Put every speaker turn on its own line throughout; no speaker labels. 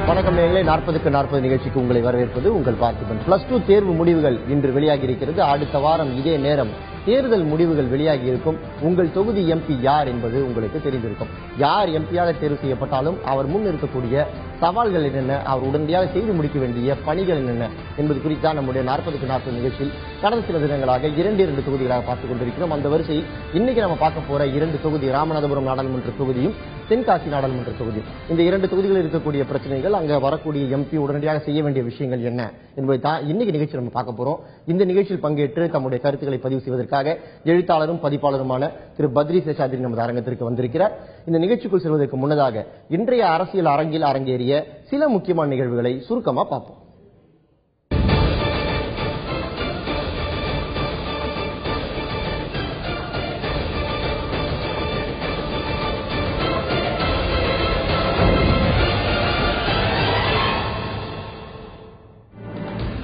வணக்கம் நேயர்களே, 40க்கு 40 நிகழ்ச்சிக்கு உங்களை வரவேற்பது உங்கள் பார்த்திபன். +2 தேர்வு முடிவுகள் இன்று வெளியாகி இருக்கிறது. அடுத்த வாரம் இதே நேரம் தேர்தல் முடிவுகள் வெளியாகி இருக்கும். உங்கள் தொகுதி எம்பி யார் என்பது உங்களுக்கு தெரிந்திருக்கும். யார் எம்பியாக தேர்வு செய்யப்பட்டாலும் அவர் முன் இருக்கக்கூடிய சவால்கள் என்னென்ன, அவர் உடனடியாக செய்து முடிக்க வேண்டிய பணிகள் என்னென்ன என்பது குறித்தான் நம்முடைய 40க்கு 40 நிகழ்ச்சியில் கடந்த சில தினங்களாக 2 தொகுதிகளாக பார்த்துக் கொண்டிருக்கிறோம். அந்த வரிசையில் இன்னைக்கு நம்ம பார்க்க போற 2 தொகுதி ராமநாதபுரம் நாடாளுமன்ற தொகுதியும் தென்காசி நாடாளுமன்ற தொகுதி. இந்த 2 தொகுதிகளில் இருக்கக்கூடிய பிரச்சனைகள், அங்க வரக்கூடிய எம்பி உடனடியாக செய்ய வேண்டிய விஷயங்கள் என்ன என்பதை தான் இன்னைக்கு நிகழ்ச்சி நம்ம பார்க்க போறோம். இந்த நிகழ்ச்சியில் பங்கேற்று தம்முடைய கருத்துக்களை பதிவு செய்வதற்காக எழுத்தாளரும் பதிப்பாளருமான திரு பத்ரி சேஷாத்ரி நமது அரங்கத்திற்கு வந்திருக்கிறார். இந்த நிகழ்ச்சிக்குள் செல்வதற்கு முன்னதாக இன்றைய அரசியல் அரங்கில் அரங்கேறிய சில முக்கியமான நிகழ்வுகளை சுருக்கமா பார்ப்போம்.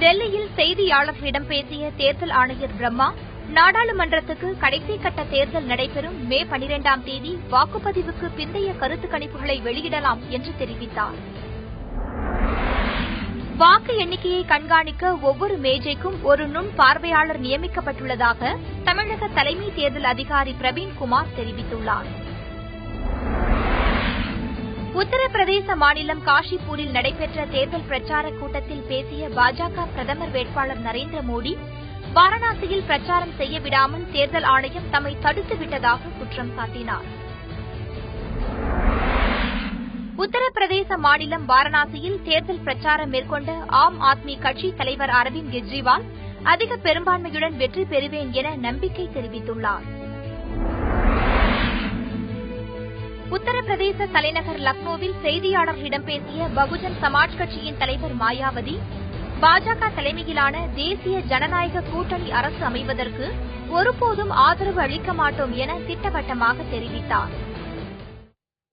டெல்லியில் செய்தியாளர்களிடம் பேசிய தேர்தல் ஆணையர் பிரம்மா, நாடாளுமன்றத்துக்கு கடைசி கட்ட தேர்தல் நடைபெறும் மே 12ஆம் தேதி வாக்குப்பதிவுக்கு பிந்தைய கருத்து கணிப்புகளை வெளியிடலாம் என்று தெரிவித்தார். வாக்கு எண்ணிக்கையை கண்காணிக்க ஒவ்வொரு மேஜைக்கும் ஒரு நுண் பார்வையாளர் நியமிக்கப்பட்டுள்ளதாக தமிழக தலைமை தேர்தல் அதிகாரி பிரவீன்குமார் தெரிவித்துள்ளார். உத்தரப்பிரதேச மாநிலம் காஷிப்பூரில் நடைபெற்ற தேர்தல் பிரச்சார கூட்டத்தில் பேசிய பாஜக பிரதமர் வேட்பாளர் நரேந்திர மோடி, வாரணாசியில் பிரச்சாரம் செய்ய விடாமல் தேர்தல் ஆணையம் தம்மை தடுத்துவிட்டதாக குற்றம் சாட்டினார். உத்தரப்பிரதேச மாநிலம் வாரணாசியில் தேர்தல் பிரச்சாரம் மேற்கொண்ட ஆம் ஆத்மி கட்சி தலைவர் அரவிந்த் கெஜ்ரிவால் அதிக பெரும்பான்மையுடன் வெற்றி பெறுவேன் என நம்பிக்கை தெரிவித்துள்ளார். உத்தரப்பிரதேச தலைநகர் லக்னோவில் செய்தியாளர்களிடம் பேசிய பகுஜன் சமாஜ் கட்சியின் தலைவர் மாயாவதி, பாஜக தலைமையிலான தேசிய ஜனநாயக கூட்டணி அரசு அமைவதற்கு ஒருபோதும் ஆதரவு அளிக்க மாட்டோம் என திட்டவட்டமாக தெரிவித்தார்.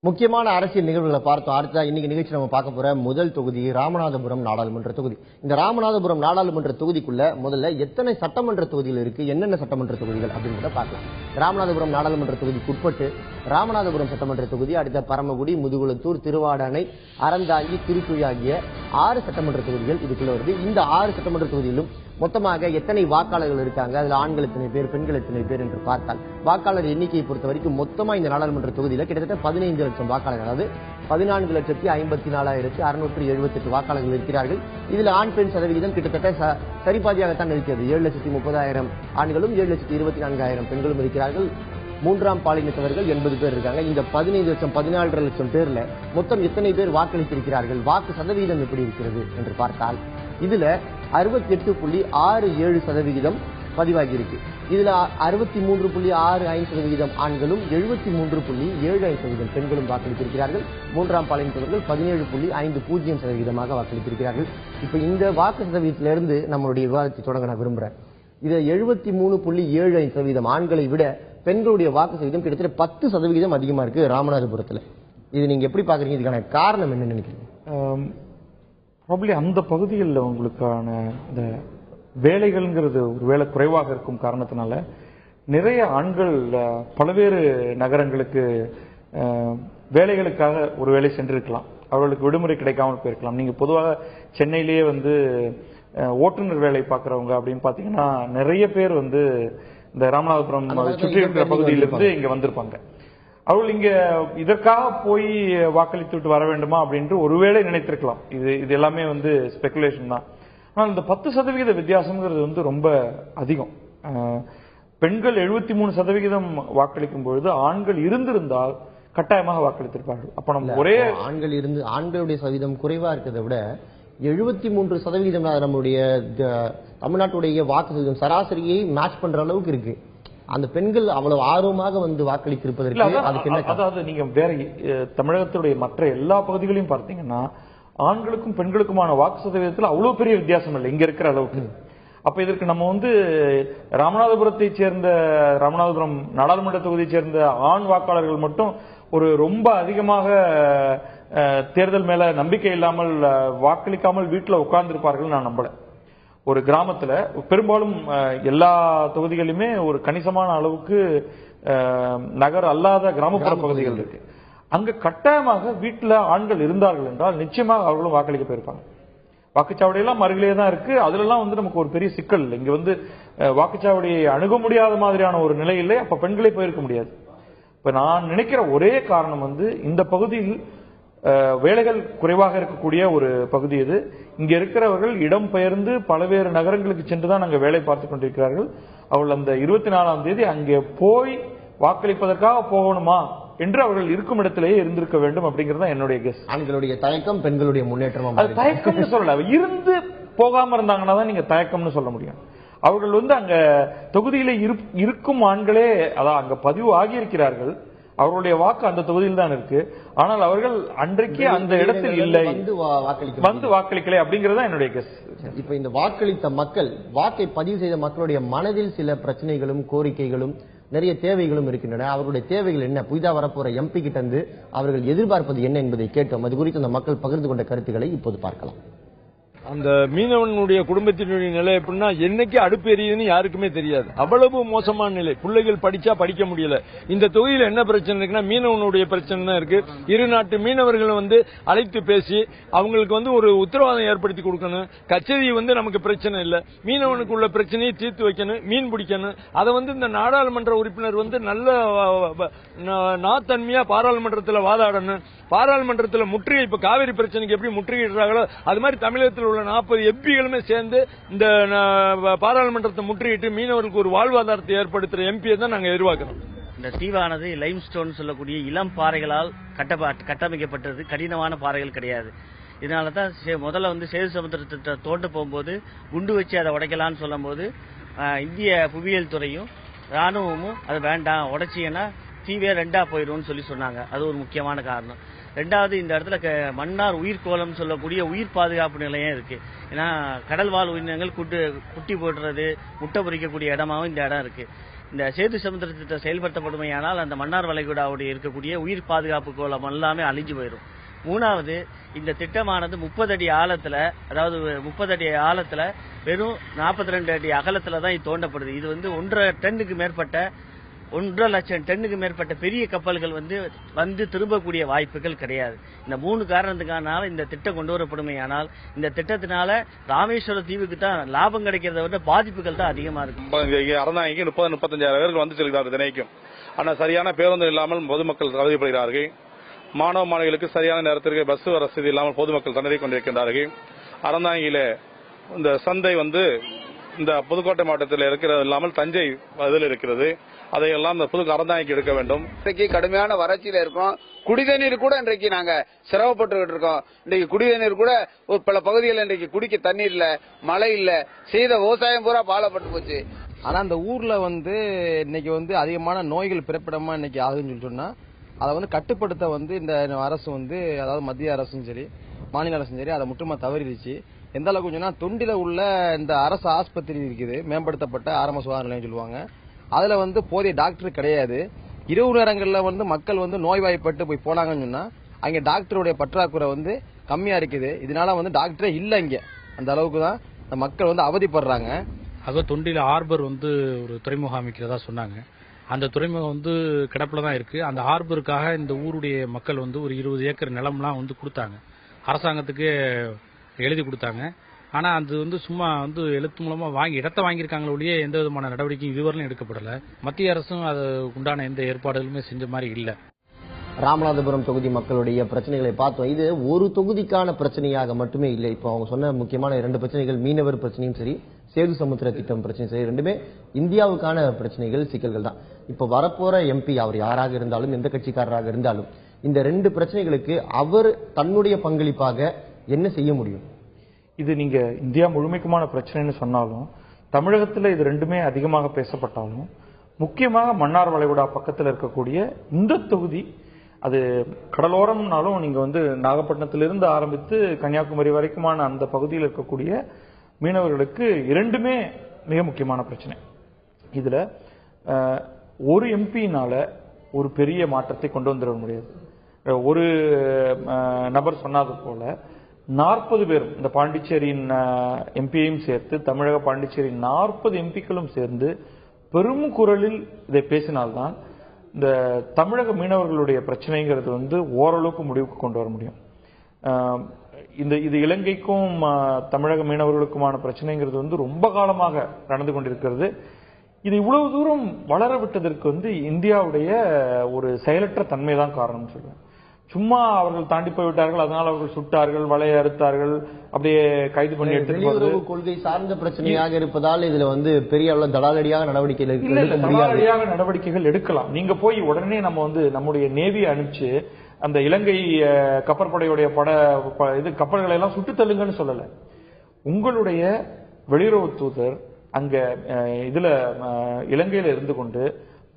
முக்கியமான அரசியல் நிகழ்வுகளை பார்த்தோம். அடுத்ததா இன்னைக்கு நிகழ்ச்சி நம்ம பார்க்க போற முதல் தொகுதி ராமநாதபுரம் நாடாளுமன்ற தொகுதி. இந்த ராமநாதபுரம் நாடாளுமன்ற தொகுதிக்குள்ள முதல்ல எத்தனை சட்டமன்ற தொகுதிகள் இருக்கு, என்னென்ன சட்டமன்ற தொகுதிகள் அப்படின்றத பார்க்கலாம். ராமநாதபுரம் நாடாளுமன்ற தொகுதிக்கு உட்பட்டு ராமநாதபுரம் சட்டமன்ற தொகுதி, அடுத்த பரமக்குடி, முதுகுளத்தூர், திருவாடானை, அறந்தாங்கி, திருக்குழி ஆகிய 6 சட்டமன்ற தொகுதிகள் இதுக்குள்ள வருது. இந்த 6 சட்டமன்ற தொகுதியிலும் மொத்தமாக எத்தனை வாக்காளர்கள் இருக்காங்க, அதுல ஆண்கள் எத்தனை பேர், பெண்கள் எத்தனை பேர் என்று பார்த்தால் வாக்காளர் எண்ணிக்கையை பொறுத்த வரைக்கும் மொத்தமா இந்த நாடாளுமன்ற தொகுதியில கிட்டத்தட்ட 15 லட்சம் வாக்காளர்கள், அதாவது 14,54,678 வாக்காளர்கள் இருக்கிறார்கள். இதுல ஆண் பெண் சதவிகிதம் கிட்டத்தட்ட சரிபாதியாகத்தான் இருக்கிறது. 7,30,000 ஆண்களும் 7,24,000 பெண்களும் இருக்கிறார்கள். மூன்றாம் பாலினத்தவர்கள் 80 பேர் இருக்காங்க. இந்த 15 லட்சம் 14.5 லட்சம் பேர்ல மொத்தம் எத்தனை பேர் வாக்களித்திருக்கிறார்கள், வாக்கு சதவீதம் எப்படி இருக்கிறது என்று பார்த்தால் இதுல 68.67% பதிவாகி இருக்கு. இதுல 63.65% ஆண்களும் 73.75% பெண்களும் வாக்களித்திருக்கிறார்கள். மூன்றாம் பாலினத்தவர்கள் 17.50% வாக்களித்திருக்கிறார்கள். இப்ப இந்த வாக்கு சதவீதத்திலிருந்து நம்மளுடைய விவாதத்தை தொடங்க நான் விரும்புறேன். இது 73.75% ஆண்களை விட பெண்களுடைய வாக்கு சதவீதம் கிட்டத்தட்ட 10% அதிகமா இருக்கு ராமநாதபுரத்துல. இது நீங்க எப்படி பாக்குறீங்க? இதுக்கான காரணம் என்ன நினைக்கிறீங்க?
ப்ராபப்லி அந்த பகுதிகளில் உங்களுக்கான இந்த வேலைகள்ங்கிறது ஒருவேளை குறைவாக இருக்கும் காரணத்தினால நிறைய ஆண்கள் பல்வேறு நகரங்களுக்கு வேலைகளுக்காக ஒருவேளை சென்றிருக்கலாம். அவர்களுக்கு விடுமுறை கிடைக்காமல் போயிருக்கலாம். நீங்க பொதுவாக சென்னையிலேயே ஓட்டுநர் வேலை பார்க்கறவங்க அப்படின்னு பாத்தீங்கன்னா நிறைய பேர் இந்த ராமநாதபுரம் சுற்றி இருக்கிற பகுதியிலிருந்து இங்க வந்திருப்பாங்க. அவர்கள் இங்க இதற்காக போய் வாக்களித்து விட்டு வர வேண்டுமா அப்படின்ட்டு ஒருவேளை நினைத்திருக்கலாம். இது எல்லாமே ஸ்பெகுலேஷன் தான். ஆனால் இந்த 10% வித்தியாசம்ங்கிறது ரொம்ப அதிகம். பெண்கள் 73% வாக்களிக்கும் பொழுது ஆண்கள் இருந்திருந்தால் கட்டாயமாக வாக்களித்திருப்பார்கள். அப்ப நம்ம ஒரே
ஆண்களுடைய சதவீதம் குறைவா இருக்கிறத விட 73% நம்மளுடைய தமிழ்நாட்டுடைய வாக்கு சதவீதம் சராசரியை மேட்ச் பண்ற அளவுக்கு இருக்கு. அந்த பெண்கள் அவ்வளவு ஆர்வமாக வாக்களித்திருப்பதற்கு
அதாவது நீங்க வேற தமிழகத்துடைய மற்ற எல்லா பகுதிகளையும் பார்த்தீங்கன்னா ஆண்களுக்கும் பெண்களுக்குமான வாக்கு சதவீதத்தில் அவ்வளவு பெரிய வித்தியாசம் இல்லை இங்க இருக்கிற அளவுக்கு. அப்ப இதற்கு நம்ம ராமநாதபுரம் நாடாளுமன்ற தொகுதியை சேர்ந்த ஆண் வாக்காளர்கள் மட்டும் ரொம்ப அதிகமாக தேர்தல் மேல நம்பிக்கை இல்லாமல் வாக்களிக்காமல் வீட்டுல உட்கார்ந்திருப்பார்கள் நான் நம்பல. ஒரு கிராமத்துல பெரும்பாலும் எல்லா தொகுதிகளிலுமே ஒரு கணிசமான அளவுக்கு நகர் அல்லாத கிராமப்புற பகுதிகள் இருக்கு. அங்க கட்டாயமாக வீட்டுல ஆண்கள் இருந்தார்கள் என்றால் நிச்சயமாக அவர்களும் வாக்களிக்க போயிருப்பாங்க. வாக்குச்சாவடியெல்லாம் அருகிலேயே தான் இருக்கு. அதுல வந்து நமக்கு ஒரு பெரிய சிக்கல் இல்லை. இங்க வந்து வாக்குச்சாவடியை அணுக முடியாத மாதிரியான ஒரு நிலை இல்லை. அப்ப பெண்களே போயிருக்க முடியாது. இப்ப நான் நினைக்கிற ஒரே காரணம் வந்து இந்த பகுதியில் வேலைகள் குறைவாக இருக்கக்கூடிய ஒரு பகுதி இது. இங்க இருக்கிறவர்கள் இடம் பெயர்ந்து பல்வேறு நகரங்களுக்கு சென்றுதான் அங்க வேலை பார்த்துக் கொண்டிருக்கிறார்கள். அவர்கள் அந்த 24ஆம் தேதி அங்கே போய் வாக்களிப்பதற்காக போகணுமா என்று அவர்கள் இருக்கும் இடத்திலேயே இருந்திருக்க வேண்டும் அப்படிங்கறது என்னுடைய கெஸ்.
ஆண்களுடைய தயக்கம் பெண்களுடைய முன்னேற்றம்.
அது தயக்கம்னு சொல்லல, இருந்து போகாம இருந்தாங்கன்னா தான் நீங்க தயக்கம்னு சொல்ல முடியும். அவர்கள் வந்து அங்க தொகுதியில இருக்கும் ஆண்களே அதான் அங்க பதிவு ஆகியிருக்கிறார்கள். அவர்களுடைய வாக்கு அந்த தொகுதியில் தான் இருக்கு. ஆனால் அவர்கள் அன்றைக்கு அந்த இடத்தில் இல்லை, வந்து வாக்களிக்கலை அப்படிங்கறத என்னுடைய கெஸ்.
இப்ப இந்த வாக்களித்த மக்கள், வாக்கை பதிவு செய்த மக்களுடைய மனதில் சில பிரச்சனைகளும் கோரிக்கைகளும் நிறைய தேவைகளும் இருக்கின்றன. அவர்களுடைய தேவைகள் என்ன, புதிதாக வரப்போற எம்பி கிட்ட இருந்து அவர்கள் எதிர்பார்ப்பது என்ன என்பதை கேட்டோம். அது குறித்து அந்த மக்கள் பகிர்ந்து கொண்ட கருத்துக்களை இப்போது பார்க்கலாம்.
அந்த மீனவனுடைய குடும்பத்தினுடைய நிலை எப்படின்னா, என்னைக்கு அடுப்பு எரியுதுன்னு யாருக்குமே தெரியாது. அவ்வளவு மோசமான நிலை. பிள்ளைகள் படிச்சா படிக்க முடியல. இந்த தொகுதியில் என்ன பிரச்சனை இருக்குன்னா, மீனவனுடைய பிரச்சனை தான் இருக்கு. இரு நாட்டு மீனவர்களை வந்து அழைத்து பேசி அவங்களுக்கு வந்து ஒரு உத்தரவாதம் ஏற்படுத்தி கொடுக்கணும். கச்சேரி வந்து நமக்கு பிரச்சனை இல்லை, மீனவனுக்கு உள்ள பிரச்சனையை தீர்த்து வைக்கணும், மீன் பிடிக்கணும். அதை வந்து இந்த நாடாளுமன்ற உறுப்பினர் வந்து நல்ல நாத்தன்மையா பாராளுமன்றத்தில் வாதாடணும். பாராளுமன்றத்தில் முற்றுகை, இப்ப காவிரி பிரச்சனைக்கு எப்படி முற்றுகையிடுறாங்களோ அது மாதிரி தமிழகத்தில் உள்ள 40 எம்பிகளுமே சேர்ந்து இந்த பாராளுமன்றத்தை முற்றுகையிட்டு மீனவர்களுக்கு ஒரு வாழ்வாதாரத்தை ஏற்படுத்துற எம்பியை தான் நாங்க எதிர்பார்க்கிறோம்.
இந்த தீவானது லைம்ஸ்டோன் சொல்லக்கூடிய இளம் பாறைகளால் கட்டமைக்கப்பட்டது, கடினமான பாறைகள் கிடையாது. இதனால தான் முதல்ல வந்து சேது சமுத்திரத்தை தோண்ட போகும்போது குண்டு வச்சு அதை உடைக்கலான்னு சொல்லும் போது இந்திய புவியியல் துறையும் ராணுவமும் அது வேண்டாம், உடைச்சிங்கன்னா தீவே 2ஆ போயிடும்னு சொன்னாங்க. அது ஒரு முக்கியமான காரணம். ரெண்டாவது, இந்த இடத்துல மன்னார் உயிர்கோளம் சொல்லக்கூடிய உயிர் பாதுகாப்பு நிலையம் இருக்கு. ஏன்னா கடல் வாழ் உயிரினங்கள் குட்டி போடுறது, முட்டை பொறிக்கக்கூடிய இடமாவும் இந்த இடம் இருக்கு. இந்த சேது சமுத்திர திட்டம் செயல்படுத்தப்படுமையானால் அந்த மன்னார் வளைகுடாவுடைய இருக்கக்கூடிய உயிர் பாதுகாப்பு கோளம் எல்லாமே அழிஞ்சு போயிடும். மூணாவது, இந்த திட்டமானது 30 அடி ஆழத்துல, அதாவது 30 அடி ஆழத்துல வெறும் 42 அடி அகலத்துல தான் இது தோண்டப்படுது. இது வந்து 1.5 லட்சம் டன்னுக்கு மேற்பட்ட பெரிய கப்பல்கள் வந்து திரும்பக்கூடிய வாய்ப்புகள் கிடையாது. இந்த 3 காரணத்துக்கான இந்த திட்டம் கொண்டு வரப்படுமையானால் இந்த திட்டத்தினால ராமேஸ்வர தீவுக்கு தான் லாபம் கிடைக்கிறத விட பாதிப்புகள் தான் அதிகமா இருக்கு.
அறந்தாங்க 30-35 பேர்கள் வந்து செல்கிறார்கள் தினைக்கும். ஆனால் சரியான பேருந்து இல்லாமல் பொதுமக்கள் அவதிப்படுகிறார்கள். மாணவ மாணவிகளுக்கு சரியான நேரத்திற்கு பஸ் வசதி இல்லாமல் பொதுமக்கள் திணறிக் கொண்டிருக்கின்றார்கள். அறந்தாங்கியில இந்த சந்தை வந்து இந்த புதுக்கோட்டை மாவட்டத்தில் இருக்கிறது இல்லாமல் தஞ்சை இதில் இருக்கிறது. அதையெல்லாம் இந்த புது அறந்தாங்கிக்கு எடுக்க வேண்டும்.
இன்றைக்கு கடுமையான வறட்சியில இருக்கோம். குடிதண்ணீர் கூட இன்றைக்கு நாங்க சிரமப்பட்டு இருக்கோம். இன்றைக்கு குடிதண்ணீர் கூட ஒரு பல பகுதிகளில் இன்றைக்கு குடிக்க தண்ணீர் இல்ல, மழை இல்ல, செய்த விவசாயம் பூரா பாலப்பட்டு போச்சு.
ஆனா அந்த ஊர்ல வந்து இன்னைக்கு வந்து அதிகமான நோய்கள் பிறப்பிடமா இன்னைக்கு ஆகுதுன்னு சொன்னா அதை வந்து கட்டுப்படுத்த வந்து இந்த அரசு வந்து, அதாவது மத்திய அரசும் சரி மாநில அரசும் சரி அதை முற்றுமா தவறிடுச்சு. எந்த அளவுக்கு சொன்னா, தொண்டில உள்ள இந்த அரசு ஆஸ்பத்திரி இருக்குது, மேம்படுத்தப்பட்ட ஆரம்ப சுகாதார நிலையம் சொல்லுவாங்க. அதுல வந்து போதிய டாக்டர் கிடையாது. இரவு நேரங்கள்ல வந்து மக்கள் வந்து நோய்வாய்ப்பட்டு போய் போனாங்கன்னு சொன்னா அங்க டாக்டருடைய பற்றாக்குறை வந்து கம்மியா இருக்குது. இதனால வந்து டாக்டரே இல்ல இங்க. அந்த அளவுக்கு தான் மக்கள் வந்து அவதிப்படுறாங்க.
ஆக தொண்டில ஹார்பர் வந்து ஒரு துறைமுகம் அமைக்கிறதா சொன்னாங்க. அந்த துறைமுகம் வந்து கிடப்புல தான் இருக்கு. அந்த ஹார்பருக்காக இந்த ஊருடைய மக்கள் வந்து ஒரு 20 ஏக்கர் நிலம்லாம் வந்து கொடுத்தாங்க, அரசாங்கத்துக்கு எழுதி கொடுத்தாங்க. ஆனா அது வந்து சும்மா வந்து எழுத்து மூலமா இடத்தை வாங்கியிருக்காங்களே ஒழிய எந்த விதமான நடவடிக்கையும் இதுவரையிலும் எடுக்கப்படல. மத்திய அரசும் அது உண்டான எந்த ஏற்பாடுகளுமே செஞ்ச மாதிரி இல்ல.
ராமநாதபுரம் தொகுதி மக்களுடைய பிரச்சனைகளை பார்த்தோம். இது ஒரு தொகுதிக்கான பிரச்சனையாக மட்டுமே இல்லை. இப்போ அவங்க சொன்ன முக்கியமான 2 பிரச்சனைகள், மீனவர் பிரச்சனையும் சரி, சேது சமுத்திர திட்டம் பிரச்சனையும் சரி, ரெண்டுமே இந்தியாவுக்கான பிரச்சனைகள், சிக்கல்கள் தான். இப்போ வரப்போற எம்பி அவர் யாராக இருந்தாலும், எந்த கட்சிக்காரராக இருந்தாலும், இந்த 2 பிரச்சனைகளுக்கு அவர் தன்னுடைய பங்களிப்பாக என்ன செய்ய முடியும்?
இது நீங்க இந்தியா முழுமைக்குமான பிரச்சனைன்னு சொன்னாலும், தமிழகத்தில் இது ரெண்டுமே அதிகமாக பேசப்பட்டாலும், முக்கியமாக மன்னார் வளைகுடா பக்கத்தில் இருக்கக்கூடிய இந்த தொகுதி, அது கடலோரம்னாலும் நீங்க வந்து நாகப்பட்டினத்திலிருந்து ஆரம்பித்து கன்னியாகுமரி வரைக்குமான அந்த பகுதியில் இருக்கக்கூடிய மீனவர்களுக்கு இரண்டுமே மிக முக்கியமான பிரச்சனை. இதுல ஒரு எம்பினால ஒரு பெரிய மாற்றத்தை கொண்டு வந்துட முடியாது. ஒரு நபர் சொன்னது போல 40 பேரும், இந்த பாண்டிச்சேரியின் எம்பியையும் சேர்த்து தமிழக பாண்டிச்சேரியின் 40 எம்பிக்களும் சேர்ந்து பெரும் குரலில் இதை பேசினால்தான் இந்த தமிழக மீனவர்களுடைய பிரச்சனைங்கிறது வந்து ஓரளவுக்கு முடிவுக்கு கொண்டு வர முடியும். இது இலங்கைக்கும் தமிழக மீனவர்களுக்குமான பிரச்சனைங்கிறது வந்து ரொம்ப காலமாக நடந்து கொண்டிருக்கிறது. இது இவ்வளவு தூரம் வளர விட்டதற்கு வந்து இந்தியாவுடைய ஒரு செயலற்ற தன்மை தான் காரணம் சொல்லுவேன். சும்மா அவர்கள் தாண்டி போய்விட்டார்கள், அதனால் அவர்கள் சுட்டார்கள், வலையை அறுத்தார்கள், அப்படியே கைது பண்ணி எடுத்து
கொள்கை சார்ந்த பிரச்சனையாக இருப்பதால் இதுல வந்து பெரிய அளவு தடாலடியாக
நடவடிக்கைகள் எடுக்கலாம். நீங்க போய் உடனே நம்ம வந்து நம்முடைய நேவியை அனுப்பிச்சு அந்த இலங்கை கப்பற்படையுடைய கப்பல்களை எல்லாம் சுட்டு தள்ளுங்கன்னு சொல்லல. உங்களுடைய வெளியுறவு தூதர் அங்க இதுல இலங்கையில இருந்து கொண்டு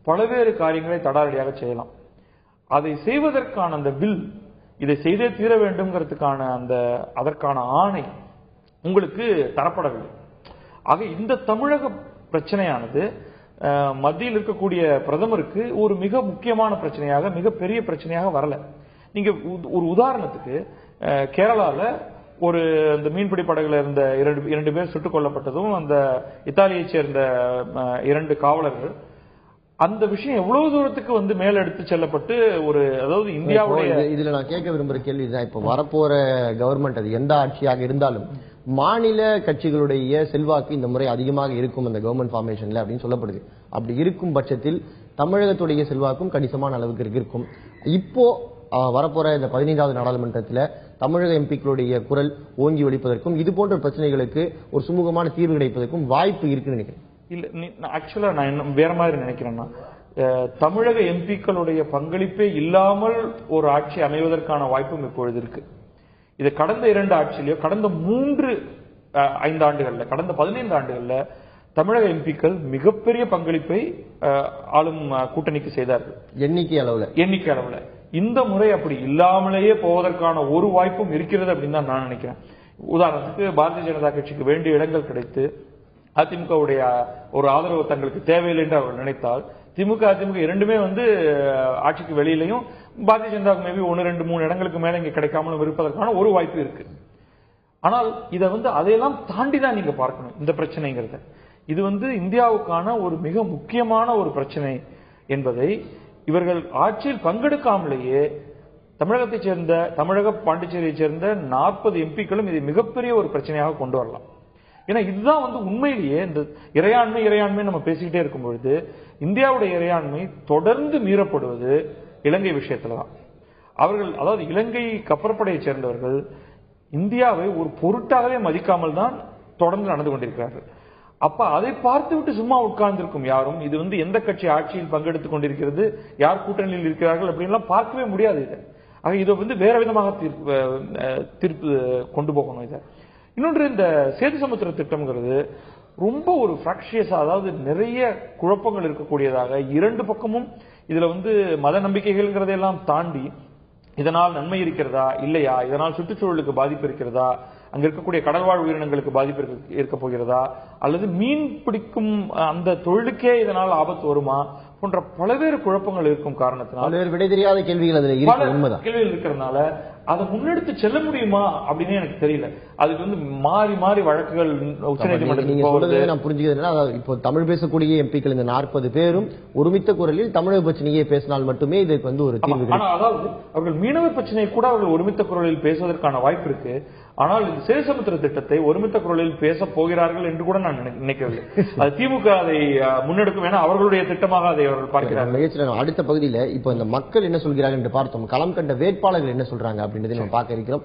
பல்வேறு காரியங்களை தடாலடியாக செய்யலாம். அதை செய்வதற்கான அந்த வில், இதை செய்தே தீர வேண்டும்ங்கிறதுக்கான அதற்கான ஆணை உங்களுக்கு தரப்படவில்லை. ஆக இந்த தமிழக பிரச்சனையானது மத்தியில் இருக்கக்கூடிய பிரதமருக்கு ஒரு மிக முக்கியமான பிரச்சனையாக, மிகப்பெரிய பிரச்சனையாக வரல. நீங்க ஒரு உதாரணத்துக்கு கேரளால ஒரு இந்த மீன்பிடி படகுல இருந்த இரண்டு பேர் சுட்டுக் கொல்லப்பட்டதும், அந்த இத்தாலியை சேர்ந்த 2 காவலர்கள், அந்த விஷயம் எவ்வளவு தூரத்துக்கு வந்து மேல எடுத்து செல்லப்பட்டு அதாவது இந்தியாவுடைய
இதுல நான் கேட்க விரும்புற கேள்வி தான், இப்ப வரப்போற கவர்மெண்ட் அது எந்த ஆட்சியாக இருந்தாலும் மாநில கட்சிகளுடைய செல்வாக்கு இந்த முறை அதிகமாக இருக்கும் அந்த கவர்மெண்ட் ஃபார்மேஷன்ல அப்படின்னு சொல்லப்படுது. அப்படி இருக்கும் பட்சத்தில் தமிழகத்துடைய செல்வாக்கும் கணிசமான அளவுக்கு இருக்கும். இப்போ வரப்போற இந்த 15வது நாடாளுமன்றத்தில் தமிழக எம்பிக்களுடைய குரல் ஓங்கி ஒலிப்பதற்கும் இது போன்ற பிரச்சனைகளுக்கு ஒரு சுமூகமான தீர்வு கிடைப்பதற்கும் வாய்ப்பு இருக்குன்னு நினைக்கிறேன்.
இல்ல, ஆக்சுவலா நான் என்ன வேற மாதிரி நினைக்கிறேன்னா, தமிழக எம்பிக்களுடைய பங்களிப்பே இல்லாமல் ஒரு ஆட்சி அமைவதற்கான வாய்ப்பும் இப்பொழுது இருக்கு. இது கடந்த 2 ஆட்சியிலயோ கடந்த 3-5 ஆண்டுகள்ல, கடந்த 15 ஆண்டுகள்ல தமிழக எம்பிக்கள் மிகப்பெரிய பங்களிப்பை ஆளும் கூட்டணிக்கு செய்தார்கள் எண்ணிக்கை அளவுல. இந்த முறை அப்படி இல்லாமலேயே போவதற்கான ஒரு வாய்ப்பும் இருக்கிறது அப்படின்னு தான் நான் நினைக்கிறேன். உதாரணத்துக்கு பாரதிய ஜனதா கட்சிக்கு வேண்டிய இடங்கள் கிடைத்து அதிமுகவுடைய ஒரு ஆதரவு தங்களுக்கு தேவையில்லை என்று அவர்கள் நினைத்தால், திமுக அதிமுக இரண்டுமே வந்து ஆட்சிக்கு வெளியிலையும், பாரதிய ஜனதாவுக்கு மேபி 1, 2, 3 இடங்களுக்கு மேல இங்க கிடைக்காமலும் இருப்பதற்கான ஒரு வாய்ப்பு இருக்கு. ஆனால் இதை வந்து அதையெல்லாம் தாண்டி தான் நீங்க பார்க்கணும் இந்த பிரச்சனைங்கிறத. இது வந்து இந்தியாவுக்கான ஒரு மிக முக்கியமான ஒரு பிரச்சனை என்பதை இவர்கள் ஆட்சியில் பங்கெடுக்காமலேயே தமிழகத்தை சேர்ந்த, பாண்டிச்சேரியை சேர்ந்த 40 எம்பிக்களும் இதை மிகப்பெரிய ஒரு பிரச்சனையாக கொண்டு வரலாம். ஏன்னா இதுதான் வந்து உண்மையிலேயே இந்த இறையாண்மை நம்ம பேசிக்கிட்டே இருக்கும் பொழுது இந்தியாவுடைய இறையாண்மை தொடர்ந்து மீறப்படுவது இலங்கை விஷயத்துலதான். அவர்கள், அதாவது இலங்கை கப்பற்படையை சேர்ந்தவர்கள் இந்தியாவை ஒரு பொருட்டாகவே மதிக்காமல் தான் தொடர்ந்து நடந்து கொண்டிருக்கிறார்கள். அப்ப அதை பார்த்துவிட்டு சும்மா உட்கார்ந்திருக்கும் யாரும் இது வந்து எந்த கட்சி ஆட்சியில் பங்கெடுத்துக் கொண்டிருக்கிறது, யார் கூட்டணியில் இருக்கிறார்கள் அப்படின்லாம் பார்க்கவே முடியாது. இதை வந்து வேற விதமாக தீர்ப்பு கொண்டு போகணும். இதை இன்னொன்று, இந்த சேது சமுத்திர திட்டம்ங்கிறது ரொம்ப ஒரு பிராக்சியஸா, அதாவது நிறைய குழப்பங்கள் இருக்கக்கூடியதாக, 2 பக்கமும் இதுல வந்து மத நம்பிக்கைகள்ங்கிறதெல்லாம் தாண்டி இதனால் நன்மை இருக்கிறதா இல்லையா, இதனால் சுற்றுச்சூழலுக்கு பாதிப்பு இருக்கிறதா, அங்க இருக்கக்கூடிய கடல்வாழ் உயிரினங்களுக்கு பாதிப்பு இருக்க போகிறதா, அல்லது மீன் பிடிக்கும் அந்த தொழிலுக்கே இதனால் ஆபத்து வருமா போன்ற பல்வேறு குழப்பங்கள் இருக்கும் காரணத்தினால்,
விடை தெரியாத கேள்விகள்
கேள்விகள் இருக்கிறதுனால அதை முன்னெடுத்து செல்ல முடியுமா அப்படின்னு எனக்கு தெரியல. அதுக்கு வந்து மாறி மாறி வழக்குகள் உச்சநீதிமன்றத்துக்கு
நான் புரிஞ்சுக்கிறேன். இப்போ தமிழ் பேசக்கூடிய எம்பிக்கள் இந்த 40 பேரும் ஒருமித்த குரலில் தமிழக பிரச்சனையை பேசினால் மட்டுமே இதுக்கு வந்து ஒரு தீர்வு.
அதாவது அவர்கள் மீனவர் பிரச்சனையை கூட அவர்கள் ஒருமித்த குரலில் பேசுவதற்கான வாய்ப்பு இருக்கு. ஆனால் இந்த சேதுசமுத்திர திட்டத்தை ஒருமித்த குரலில் பேச போகிறார்கள் என்று கூட நான் நினைக்கவில்லை. அது திமுக அதை முன்னெடுக்கும், ஏன்னா அவர்களுடைய திட்டமாக அதை அவர்கள் பார்க்கிறார்கள்.
அடுத்த பகுதியில் இப்போ இந்த மக்கள் என்ன சொல்கிறார்கள் என்று பார்த்தோம். களம் கண்ட வேட்பாளர்கள் என்ன சொல்றாங்க அப்படின்றதை நம்ம பார்க்க இருக்கிறோம்.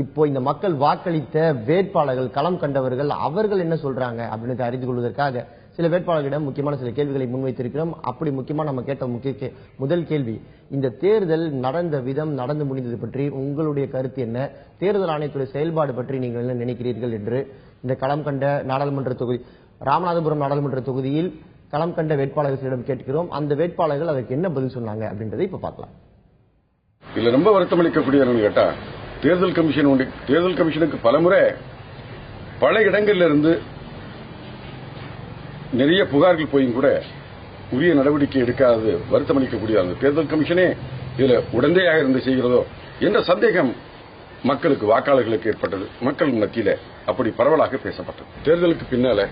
இப்போ இந்த மக்கள் வாக்களித்த வேட்பாளர்கள், களம் கண்டவர்கள், அவர்கள் என்ன சொல்றாங்க அப்படின்னு அறிந்து கொள்வதற்காக சில வேட்பாளர்களிடம் முக்கியமான சில கேள்விகளை முன்வைத்திருக்கிறோம். அப்படி முக்கியமா நம்ம கேட்ட முதல் கேள்வி, இந்த தேர்தல் நடந்த விதம், நடந்து முடிந்தது பற்றி உங்களுடைய கருத்து என்ன, தேர்தல் ஆணையத்துடைய செயல்பாடு பற்றி நீங்கள் என்ன நினைக்கிறீர்கள் என்று இந்த களம் கண்ட நாடாளுமன்ற தொகுதி, ராமநாதபுரம் நாடாளுமன்ற தொகுதியில் களம் கண்ட வேட்பாளர்களிடம் கேட்கிறோம். அந்த வேட்பாளர்கள் அதற்கு என்ன பதில் சொன்னாங்க அப்படின்றதை இப்ப பார்க்கலாம்.
இதுல ரொம்ப வருத்தமளிக்கக்கூடிய கேட்டா, தேர்தல் கமிஷனுக்கு பலமுறை பல இடங்கள்ல இருந்து நிறைய புகார்கள் போயும் கூட உரிய நடவடிக்கை எடுக்காதது வருத்தமளிக்கக்கூடிய அந்த தேர்தல் கமிஷனே இதுல உடந்தையாக இருந்து செய்கிறதோ என்ற சந்தேகம் மக்களுக்கு, வாக்காளர்களுக்கு ஏற்பட்டது. மக்கள் மத்தியில அப்படி பரவலாக பேசப்பட்டது. தேர்தலுக்கு பின்னால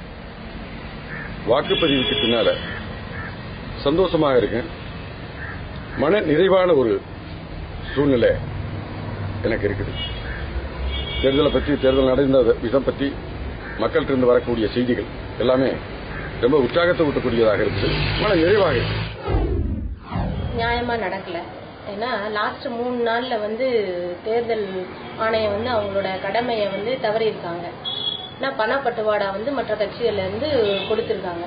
வாக்குப்பதிவுக்கு பின்னால சந்தோஷமாக இருக்கேன். மன நிறைவான ஒரு சூழ்நிலை எனக்கு இருக்குது. தேர்தலை பற்றி, தேர்தல் நடந்த விதம் பற்றி, மக்கள்கிட்ட இருந்து வரக்கூடிய செய்திகள் எல்லாமே ரொம்ப உற்சாகத்தை ஊட்டக்கூடியதாக இருக்குது. மன நிறைவாக இருக்கு.
நியாயமா நடக்கல. ஏன்னா லாஸ்ட் 3 நாள்ல தேர்தல் ஆணையம் அவங்களோட கடமையை தவறி இருக்காங்க. பணப்பட்டுவாடா மற்ற கட்சிகள்ல இருந்து கொடுத்திருக்காங்க.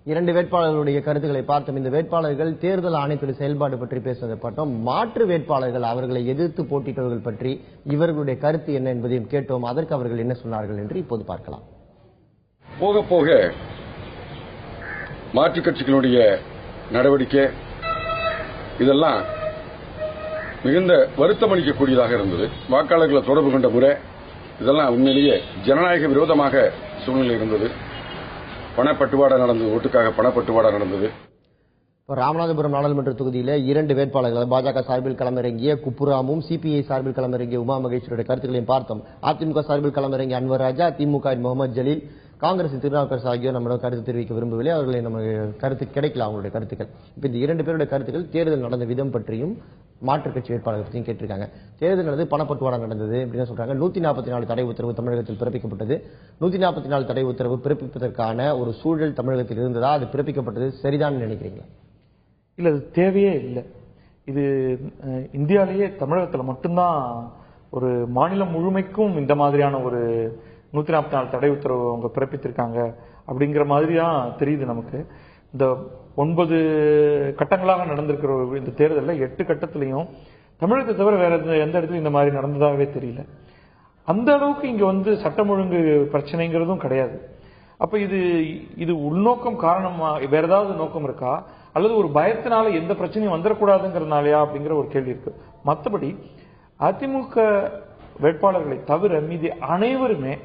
2 வேட்பாளர்களுடைய கருத்துக்களை பார்த்தோம். இந்த வேட்பாளர்கள் தேர்தல் ஆணையத்துடைய செயல்பாடு பற்றி பேசுவதை பார்த்தோம். மாற்று வேட்பாளர்கள், அவர்களை எதிர்த்து போட்டியிட்டவர்கள் பற்றி இவர்களுடைய கருத்து என்ன என்பதையும் கேட்டோம். அதற்கு அவர்கள் என்ன சொன்னார்கள் என்று இப்போது பார்க்கலாம்.
போக போக மாற்றுக் கட்சிகளுடைய நடவடிக்கை இதெல்லாம் மிகுந்த வருத்தமளிக்கக்கூடியதாக இருந்தது. வாக்காளர்களை தொடர்பு கொண்ட முறை இதெல்லாம் உண்மையிலேயே ஜனநாயக விரோதமாக சூழ்நிலை இருந்தது. பணப்பட்டுவாடா நடந்தது, ஓட்டுக்காக பணப்பட்டுவாடா நடந்தது.
ராமநாதபுரம் நாடாளுமன்ற தொகுதியில 2 வேட்பாளர்கள், பாஜக சார்பில் களமிறங்கிய குப்புராமும், சிபிஐ சார்பில் களமிறங்கிய உமா மகேஸ்வரியுடைய கருத்துக்களையும் பார்த்தோம். அதிமுக சார்பில் களமிறங்கிய அன்வர் ராஜா, திமுக முகமது ஜலீல், காங்கிரஸ் திருநாவுக்கரசு ஆகியோர் நம்மளோட கருத்து தெரிவிக்க விரும்பவில்லை. அவர்களை நமக்கு கருத்து கிடைக்கல அவங்களுடைய கருத்துக்கள். இப்ப இந்த 2 பேருடைய கருத்துக்கள் தேர்தல் நடந்த விதம் பற்றியும் மாற்றுக் கட்சி வேட்பாளர்கள் பற்றியும் கேட்டிருக்காங்க. தேர்தல் நடந்து பணப்பட்டுவாடா நடந்தது அப்படின்னு சொல்றாங்க. 144 தடை உத்தரவு தமிழகத்தில் பிறப்பிக்கப்பட்டது. 144 தடை உத்தரவு பிறப்பிப்பதற்கான ஒரு சூழல் தமிழகத்தில் இருந்ததா? அது பிறப்பிக்கப்பட்டது சரிதான் நினைக்கிறீங்க?
இல்ல, அது தேவையே இல்லை. இது இந்தியாவிலேயே தமிழகத்தில் மட்டும்தான் ஒரு மாநிலம் முழுமைக்கும் இந்த மாதிரியான ஒரு 144 தடை உத்தரவு அவங்க பிறப்பித்திருக்காங்க அப்படிங்கிற மாதிரி தான் தெரியுது நமக்கு. இந்த 9 கட்டங்களாக நடந்திருக்கிற இந்த தேர்தலில் 8 கட்டத்திலையும் தமிழகத்தை தவிர வேற எந்த இடத்துலையும் இந்த மாதிரி நடந்ததாகவே தெரியல. அந்த அளவுக்கு இங்க சட்டம் ஒழுங்கு பிரச்சனைங்கிறதும் கிடையாது. அப்ப இது உள்நோக்கம் காரணமா, வேற ஏதாவது நோக்கம் இருக்கா, அல்லது ஒரு பயத்தினால எந்த பிரச்சனையும் வந்துடக்கூடாதுங்கிறதுனாலயா அப்படிங்கிற ஒரு கேள்வி இருக்கு. மற்றபடி அதிமுக வேட்பாளர்களை தவிர மீதி அனைவருமே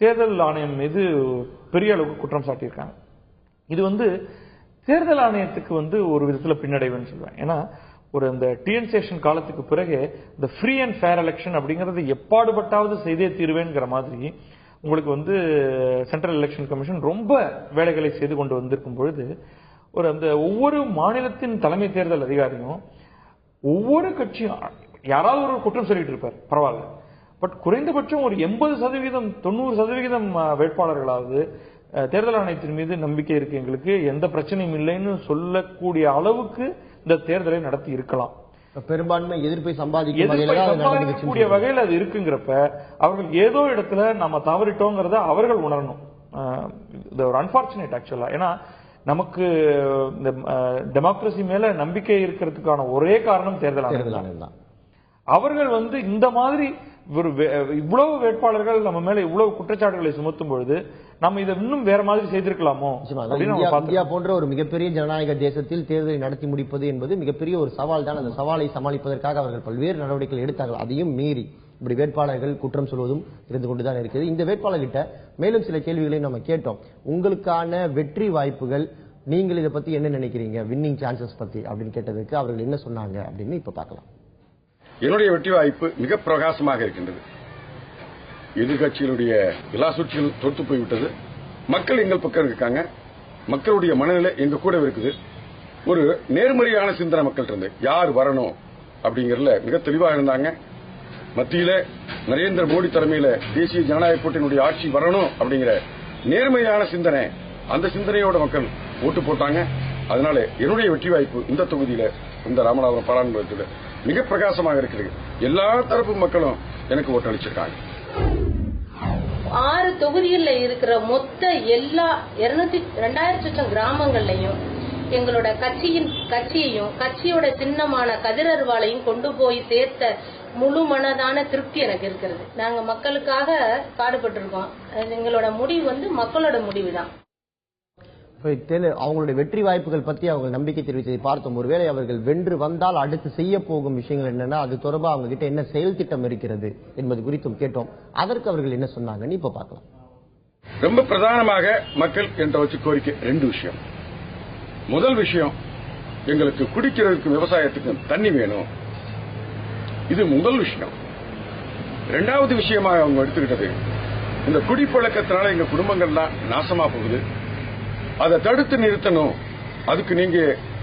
தேர்தல் ஆணையம் மீது பெரிய அளவுக்கு குற்றம் சாட்டியிருக்காங்க. இது தேர்தல் ஆணையத்துக்கு ஒரு விதத்துல பின்னடைவுன்னு சொல்லுவேன். ஏன்னா இந்த டிஎன் சேஷன் காலத்துக்கு பிறகு இந்த ஃப்ரீ அண்ட் ஃபேர் எலெக்ஷன் அப்படிங்கறது எப்பாடுபட்டாவது செய்தே தீர்வேங்கிற மாதிரி உங்களுக்கு சென்ட்ரல் எலெக்ஷன் கமிஷன் ரொம்ப வேலைகளை செய்து கொண்டு வந்திருக்கும் பொழுது அந்த ஒவ்வொரு மாநிலத்தின் தலைமை தேர்தல் அதிகாரியும் ஒவ்வொரு கட்சியும் யாராவது ஒரு குற்றம் சொல்லிட்டு இருப்பார், பரவாயில்ல. பட் குறைந்தபட்சம் ஒரு 80% 90% வேட்பாளர்களாவது தேர்தல் ஆணையத்தின் மீது நம்பிக்கை இருக்கு, எங்களுக்கு எந்த பிரச்சனையும் இல்லைன்னு சொல்லக்கூடிய அளவுக்கு இந்த தேர்தலை நடத்தி இருக்கலாம்.
பெரும்பான்மை எதிர்ப்பை
சம்பாதிக்கக்கூடிய வகையில் அது இருக்குங்கிறப்ப அவர்கள் ஏதோ இடத்துல நம்ம தவறிட்டோங்கிறத அவர்கள் உணரணும். ஒரு அன்பார்ச்சுனேட் ஆக்சுவலா. ஏன்னா நமக்கு இந்த டெமோக்ரஸி மேல நம்பிக்கை இருக்கிறதுக்கான ஒரே காரணம் தேர்தல் ஆணையம் தான். அவர்கள் இந்த மாதிரி இவ்வளவு வேட்பாளர்கள் நம்ம மேல இவ்வளவு குற்றச்சாட்டுகளை சுமத்தும் பொழுது நம்ம இதை இன்னும் வேற மாதிரி செய்திருக்கலாமோ.
இந்தியா போன்ற ஒரு மிகப்பெரிய ஜனநாயக தேசத்தில் தேர்தலை நடத்தி முடிப்பது என்பது மிகப்பெரிய ஒரு சவால் தான். அந்த சவாலை சமாளிப்பதற்காக அவர்கள் பல்வேறு நடவடிக்கைகள் எடுத்தார்கள். அதையும் மீறி இப்படி வேட்பாளர்கள் குற்றம் சொல்வதும் இருந்து கொண்டுதான் இருக்குது. இந்த வேட்பாளர்கிட்ட மேலும் சில கேள்விகளை நம்ம கேட்டோம். உங்களுக்கான வெற்றி வாய்ப்புகள், நீங்கள் இதை பத்தி என்ன நினைக்கிறீங்க, வின்னிங் சான்சஸ் பத்தி அப்படின்னு கேட்டதுக்கு அவர்கள் என்ன சொன்னாங்க அப்படின்னு இப்ப பார்க்கலாம்.
என்னுடைய வெற்றி வாய்ப்பு மிக பிரகாசமாக இருக்கின்றது. எதிர்கட்சிகளுடைய விலாசூச்சிகள் தொடுத்து போய்விட்டது. மக்கள் எங்கள் பக்கம் இருக்காங்க. மக்களுடைய மனநிலை எங்க கூட இருக்குது. ஒரு நேர்மறையான சிந்தனை மக்கள் இருந்து யார் வரணும் அப்படிங்கறதுல மிக தெளிவாக இருந்தாங்க. மத்தியில நரேந்திர மோடி தலைமையில தேசிய ஜனநாயக கூட்டணியுடைய ஆட்சி வரணும் அப்படிங்கிற நேர்மையான சிந்தனை, அந்த சிந்தனையோட மக்கள் ஓட்டு போட்டாங்க. அதனால என்னுடைய வெற்றி வாய்ப்பு இந்த தொகுதியில, இந்த ராமநாதபுரம் பாராளுமன்றத்தில் மிக பிரகாசமாக இருக்கிறது. எல்லா தரப்பு மக்களும் எனக்கு ஓட்டு அளிச்சிருக்காங்க.
6 தொகுதிகளில் இருக்கிற மொத்த எல்லா 2000 கிராமங்கள்லையும் எங்களோட கட்சியையும் கட்சியோட சின்னமான கதிரருவாளையும் கொண்டு போய் சேர்த்த முழு மனதான திருப்தி எனக்கு இருக்கிறது. நாங்க மக்களுக்காக பாடுபட்டு இருக்கோம். எங்களோட முடிவு மக்களோட முடிவு தான்.
அவங்களுடைய வெற்றி வாய்ப்புகள் பத்தி அவங்க நம்பிக்கை தெரிவித்ததை பார்த்தோம். ஒருவேளை அவர்கள் வென்று வந்தால் அடுத்து செய்ய போகும் விஷயங்கள் என்னன்னா, அது தொடர்பாக அவங்க கிட்ட என்ன செயல் திட்டம் இருக்கிறது என்பது குறித்தும் கேட்டோம். அதற்கு அவர்கள் என்ன சொன்னாங்கன்னு இப்ப பார்க்கலாம்.
ரொம்ப பிரதானமாக மக்கள் என்ற வச்சு கோரிக்கை 2 விஷயம். முதல் விஷயம், எங்களுக்கு குடிக்கிறதுக்கு விவசாயத்துக்கு தண்ணி வேணும். இது முதல் விஷயம். 2வது விஷயமாக அவங்க எடுத்துக்கிட்டது, இந்த குடிப்பழக்கத்தினால எங்க குடும்பங்கள்லாம் நாசமா போகுது. அதை தடுத்து நிறுத்தணும், அதுக்கு நீங்க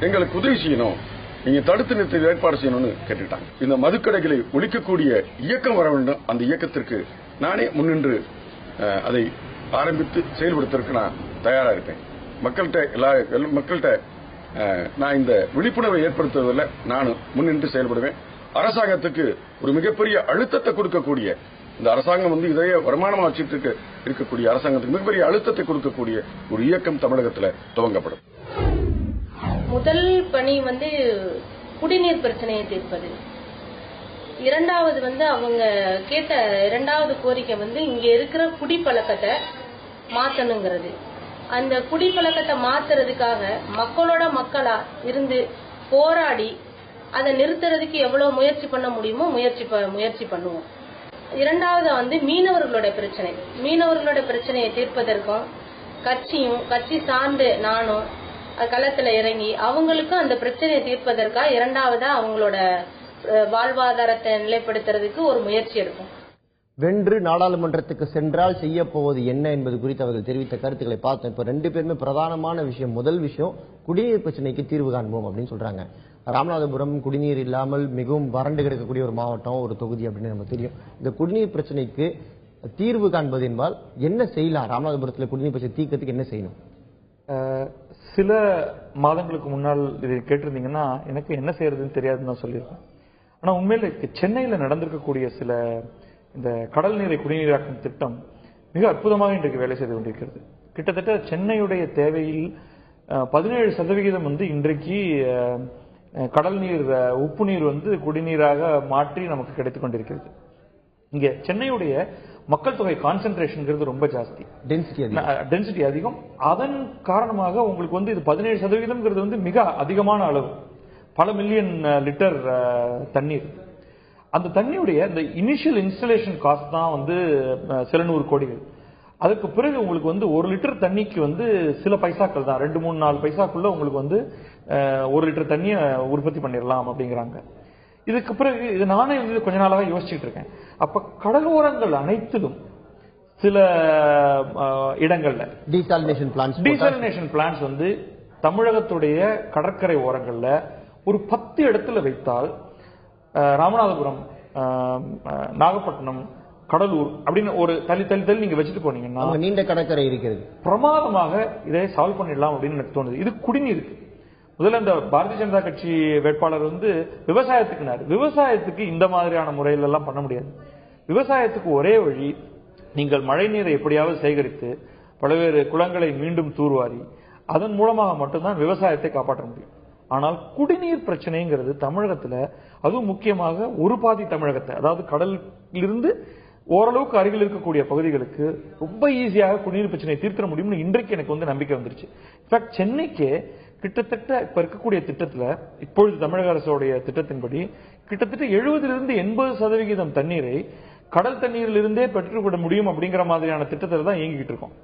எங்களுக்கு உதவி செய்யணும், நீங்க தடுத்து நிறுத்த ஏற்பாடு செய்யணும்னு கேட்டுட்டாங்க. இந்த மதுக்கடைகளை ஒழிக்கக்கூடிய இயக்கம் வர வேண்டும். அந்த இயக்கத்திற்கு நானே முன்னின்று அதை ஆரம்பித்து செயல்படுத்துறதுக்கு நான் தயாரா இருப்பேன். மக்கள்கிட்ட நான் இந்த விழிப்புணர்வை ஏற்படுத்துவதில் நான் முன்னின்று செயல்படுவேன். அரசாங்கத்துக்கு ஒரு மிகப்பெரிய அழுத்தத்தை கொடுக்கக்கூடிய, இந்த அரசாங்கம் வந்து இதையே வருமானமா வச்சுட்டு இருக்கக்கூடிய அரசாங்கத்துக்கு மிகப்பெரிய அழுத்தத்தை கொடுக்கக்கூடிய ஒரு இயக்கம் தமிழகத்தில் துவங்கப்படும்.
முதல் பணி வந்து குடிநீர் பிரச்சனையை தீர்ப்பது. இரண்டாவது வந்து அவங்க கேட்ட இரண்டாவது கோரிக்கை வந்து இங்க இருக்கிற குடிப்பழக்கத்தை மாத்தணுங்கிறது. அந்த குடிப்பழக்கத்தை மாத்துறதுக்காக மக்களோட மக்களா இருந்து போராடி அதை நிறுத்துறதுக்கு எவ்வளவு முயற்சி பண்ண முடியுமோ முயற்சி பண்ணுவோம். இரண்டாவது வந்து மீனவர்களோட பிரச்சனையை தீர்ப்பதற்கும் கட்சி சார்ந்து நானும் களத்துல இறங்கி அவங்களுக்கும் அந்த பிரச்சனையை தீர்ப்பதற்காக இரண்டாவதா அவங்களோட வாழ்வாதாரத்தை நிலைப்படுத்துறதுக்கு ஒரு முயற்சி எடுக்கும்.
வென்று நாடாளுமன்றத்துக்கு சென்றால் செய்ய போவது என்ன என்பது குறித்து அவர்கள் தெரிவித்த கருத்துக்களை பார்த்தோம். இப்ப ரெண்டு பேருமே பிரதானமான விஷயம், முதல் விஷயம் குடிநீர் பிரச்சனைக்கு தீர்வு காண்போம் அப்படின்னு சொல்றாங்க. ராமநாதபுரம் குடிநீர் இல்லாமல் மிகவும் வறண்டு கிடக்கக்கூடிய ஒரு மாவட்டம், ஒரு தொகுதி அப்படின்னு நமக்கு தெரியும். இந்த குடிநீர் பிரச்சனைக்கு தீர்வு காண்பது என்பதால் என்ன செய்யலாம்? ராமநாதபுரத்தில் குடிநீர் பிரச்சனை தீர்க்கறதுக்கு என்ன செய்யணும்?
சில மாதங்களுக்கு முன்னால் இதை கேட்டிருந்தீங்கன்னா எனக்கு என்ன செய்யறதுன்னு தெரியாதுன்னு நான் சொல்லியிருக்கேன். ஆனா உண்மையில சென்னையில நடந்திருக்கக்கூடிய சில இந்த கடல் நீரை குடிநீராக்கும் திட்டம் மிக அற்புதமாக இன்றைக்கு வேலை செய்து கொண்டிருக்கிறது. கிட்டத்தட்ட சென்னையுடைய தேவையில் 17% வந்து இன்றைக்கு கடல் நீர் உப்பு நீர் வந்து குடிநீராக மாற்றி நமக்கு கிடைத்துக் கொண்டிருக்கிறது. இங்க சென்னையுடைய மக்கள் தொகை கான்சென்ட்ரேஷன் ரொம்ப ஜாஸ்தி, டென்சிட்டி அதிகம். அதன் காரணமாக உங்களுக்கு வந்து இது 17% வந்து மிக அதிகமான அளவு, பல மில்லியன் லிட்டர் தண்ணீர். அந்த தண்ணியுடைய இந்த இனிஷியல் இன்ஸ்டலேஷன் காஸ்ட் தான் வந்து சில 100 கோடிகள். அதுக்கு பிறகு உங்களுக்கு வந்து 1 லிட்டர் தண்ணிக்கு வந்து சில பைசாக்கள் தான், 2, 3, 4 பைசாக்குள்ள உங்களுக்கு வந்து 1 லிட்டர் தண்ணியை உற்பத்தி பண்ணிடலாம் அப்படிங்கிறாங்க. இதுக்கு பிறகு இது நானே வந்து கொஞ்ச நாளாக யோசிச்சுட்டு இருக்கேன். அப்ப கடலோரங்கள் அனைத்திலும் சில இடங்கள்ல டீசாலினேஷன் பிளான்ஸ் வந்து தமிழகத்துடைய கடற்கரை ஓரங்கள்ல ஒரு 10 இடத்துல வைத்தால் ராமநாதபுரம், நாகப்பட்டினம், கடலூர் அப்படின்னு ஒரு தள்ளி நீங்க வச்சுட்டு போனீங்கன்னா
நீண்ட கடற்கரை இருக்கிறது,
பிரமாதமாக இதை சால்வ் பண்ணிடலாம் அப்படின்னு எனக்கு தோணுது. இது குடிநீருக்கு முதல்ல இந்த பாரதிய ஜனதா கட்சி வேட்பாளர் வந்து விவசாயத்துக்கு இந்த மாதிரியான முறையில எல்லாம் பண்ண முடியாது. விவசாயத்துக்கு ஒரே வழி, நீங்கள் மழை நீரை எப்படியாவது சேகரித்து பல்வேறு குளங்களை மீண்டும் தூர்வாரி அதன் மூலமாக மட்டும்தான் விவசாயத்தை காப்பாற்ற முடியும். ஆனால் குடிநீர் பிரச்சனைங்கிறது தமிழகத்துல, அதுவும் முக்கியமாக ஒரு பாதி தமிழகத்தை, அதாவது கடலிலிருந்து ஓரளவுக்கு அருகில் இருக்கக்கூடிய பகுதிகளுக்கு ரொம்ப ஈஸியாக குடிநீர் பிரச்சனையை தீர்க்க முடியும்னு இன்றைக்கு எனக்கு வந்து நம்பிக்கை வந்துருச்சு. இன்ஃபேக்ட் சென்னைக்கு கிட்டத்தட்ட இப்ப இருக்கக்கூடிய திட்டத்துல, இப்பொழுது தமிழக அரசுடைய திட்டத்தின்படி கிட்டத்தட்ட 70-80% தண்ணீரை கடல் தண்ணீரிலிருந்தே பெற்றுவிட முடியும் அப்படிங்கிற மாதிரியான திட்டத்தில் தான் இயங்கிட்டு இருக்கோம்.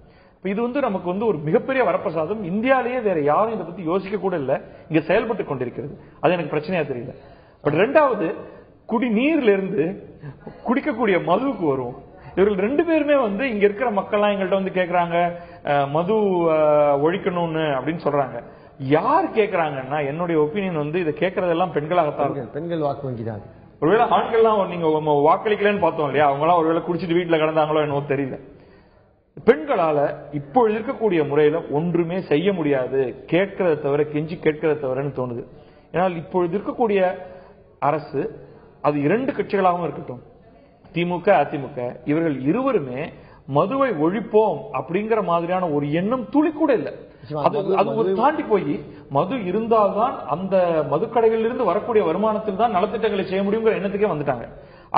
இது வந்து நமக்கு வந்து ஒரு மிகப்பெரிய வரப்பிரசாதம். இந்தியாலேயே வேற யாரும் இதை பத்தி யோசிக்க கூட இல்ல, இங்க செயல்பட்டு கொண்டிருக்கிறது. அது எனக்கு பிரச்சனையா தெரியல. பட் ரெண்டாவது, குடிநீர்ல இருந்து குடிக்கக்கூடிய மதுவுக்கு வரும். இவர்கள் 2 பேருமே வந்து இங்க இருக்கிற மக்கள்லாம் எங்கள்கிட்ட வந்து கேட்கறாங்க மது ஒழிக்கணும்னு அப்படின்னு சொல்றாங்க. யார் கேட்கறாங்கன்னா, என்னுடைய ஒப்பீனியன் வந்து இதை கேட்கறதெல்லாம் பெண்களாகத்தான்,
பெண்கள் வாக்கு வங்கி தான்.
ஒருவேளை ஆண்கள்லாம் நீங்க வாக்களிக்கலன்னு பார்த்தோம் இல்லையா, அவங்களாம் ஒருவேளை குடிச்சிட்டு வீட்டுல கிடந்தாங்களோ என்னவோ தெரியல. பெண்களால இப்பொழுது இருக்கக்கூடிய முறையில ஒன்றுமே செய்ய முடியாது, கேட்கறத தவிர, கெஞ்சி கேட்கறத தவிரன்னு தோணுது. ஏன்னால் இப்பொழுது இருக்கக்கூடிய அரசு, அது 2 கட்சிகளாகவும் இருக்கட்டும், திமுக, அதிமுக, இவர்கள் இருவருமே மதுவை ஒழிப்போம் அப்படிங்கிற மாதிரியான ஒரு எண்ணம் துளி கூட இல்லை. அது ஒரு தாண்டி போய் மது இருந்தால்தான் அந்த மதுக்கடைகளிலிருந்து வரக்கூடிய வருமானத்தில் தான் நலத்திட்டங்களை செய்ய முடியுங்கிற எண்ணத்துக்கே வந்துட்டாங்க.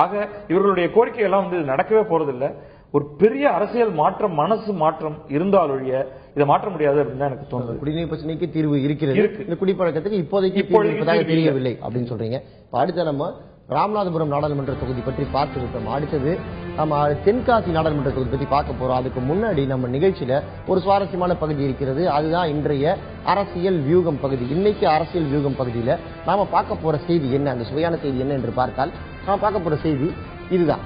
ஆக இவர்களுடைய கோரிக்கை எல்லாம் வந்து நடக்கவே போறதில்லை. ஒரு பெரிய அரசியல் மாற்றம், மனசு மாற்றம் இருந்தால் ஒழிய இதை மாற்ற முடியாது அப்படின்னு தான் எனக்கு தோணுது.
குடிநீர் பிரச்சனைக்கு தீர்வு இருக்கிறது, இந்த குடிப்பழக்கத்துக்கு இப்போதைக்கு தெரியவில்லை அப்படின்னு சொல்றீங்க. அடுத்த நம்ம ராமநாதபுரம் நாடாளுமன்ற தொகுதி பற்றி பார்த்து விட்டோம். அடுத்தது நம்ம தென்காசி நாடாளுமன்ற தொகுதி பற்றி பார்க்க போறோம். அதுக்கு முன்னாடி நம்ம நிகழ்ச்சியில ஒரு சுவாரஸ்யமான பகுதி இருக்கிறது. அதுதான் இன்றைய அரசியல் வியூகம் பகுதி. இன்னைக்கு அரசியல் வியூகம் பகுதியில நாம பார்க்க போற செய்தி என்ன, அந்த சுவையான செய்தி என்ன என்று பார்த்தால், நாம பார்க்க போற செய்தி இதுதான்.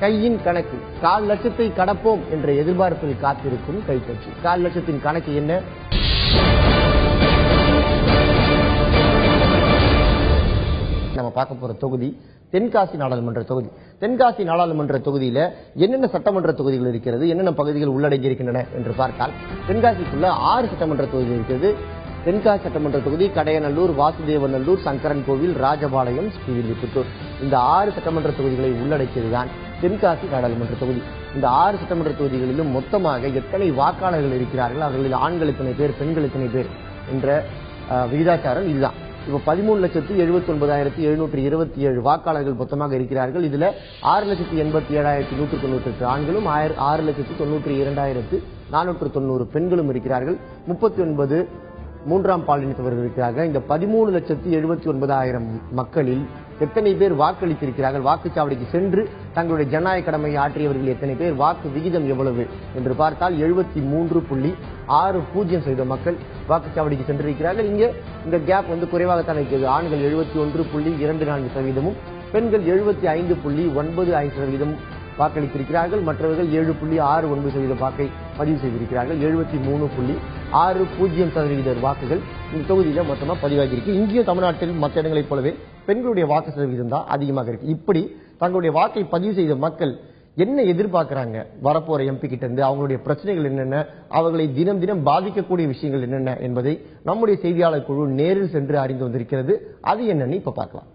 கையின் கணக்கு. 1/4 லட்சத்தை கடப்போம் என்ற எதிர்பார்ப்பில் காத்திருக்கும் கைக்கட்சி. 1/4 லட்சத்தின் கணக்கு என்ன? நம்ம பார்க்க போற தொகுதி தென்காசி நாடாளுமன்ற தொகுதி. தென்காசி நாடாளுமன்ற தொகுதியில என்னென்ன சட்டமன்ற தொகுதிகள் இருக்கிறது, என்னென்ன பகுதிகள் உள்ளடங்கி இருக்கின்றன என்று பார்த்தால் தென்காசிக்குள்ள 6 சட்டமன்ற தொகுதிகள் இருக்கிறது. தென்காசி சட்டமன்ற தொகுதி கடையநல்லூர், வாசுதேவநல்லூர், சங்கரன் கோவில், ராஜபாளையம், ஸ்ரீவில்லிபுத்தூர் இந்த 6 சட்டமன்ற தொகுதிகளை உள்ளடக்கியதுதான் தென்காசி நாடாளுமன்ற தொகுதி. இந்த 6 சட்டமன்ற தொகுதிகளிலும் மொத்தமாக எத்தனை வாக்காளர்கள் இருக்கிறார்கள், அவர்களில் ஆண்கள் எத்தனை பேர், பெண்கள் எத்தனை பேர் என்ற விகிதாச்சாரம் இதுதான். இப்ப 13,79,727 வாக்காளர்கள் மொத்தமாக இருக்கிறார்கள். இதுல 6,87,198 ஆண்களும் 6,92,490 பெண்களும் இருக்கிறார்கள். 39 மூன்றாம் பாலினத்தவர்கள் இருக்கிறார்கள். இந்த 13,79,000 மக்களில் எத்தனை பேர் வாக்களித்திருக்கிறார்கள், வாக்குச்சாவடிக்கு சென்று தங்களுடைய ஜனநாயக கடமையை ஆற்றியவர்கள் எத்தனை பேர், வாக்கு விகிதம் எவ்வளவு என்று பார்த்தால் 73.60% மக்கள் வாக்குச்சாவடிக்கு சென்றிருக்கிறார்கள். இங்க இந்த கேப் குறைவாகத்தான் இருக்கிறது. ஆண்கள் 71.24%, பெண்கள் 75.95% வாக்களித்திருக்கிறார்கள். மற்றவர்கள் 7.69% வாக்கை பதிவு செய்திருக்கிறார்கள். 73.60% வாக்குகள் இந்த தொகுதியில மொத்தமா பதிவாகி இருக்கு. இங்கேயும் தமிழ்நாட்டில் மற்ற இடங்களைப் போலவே பெண்களுடைய வாக்கு சதவீதம் தான் அதிகமாக இருக்கு. இப்படி தங்களுடைய வாக்கை பதிவு செய்த மக்கள் என்ன எதிர்பார்க்கிறாங்க, வரப்போற எம்பி கிட்ட இருந்து அவங்களுடைய பிரச்சனைகள் என்னென்ன, அவர்களை தினம் தினம் பாதிக்கக்கூடிய விஷயங்கள் என்னென்ன என்பதை நம்முடைய செய்தியாளர் குழு நேரில் சென்று அறிந்து வந்திருக்கிறது. அது என்னன்னு இப்ப பார்க்கலாம்.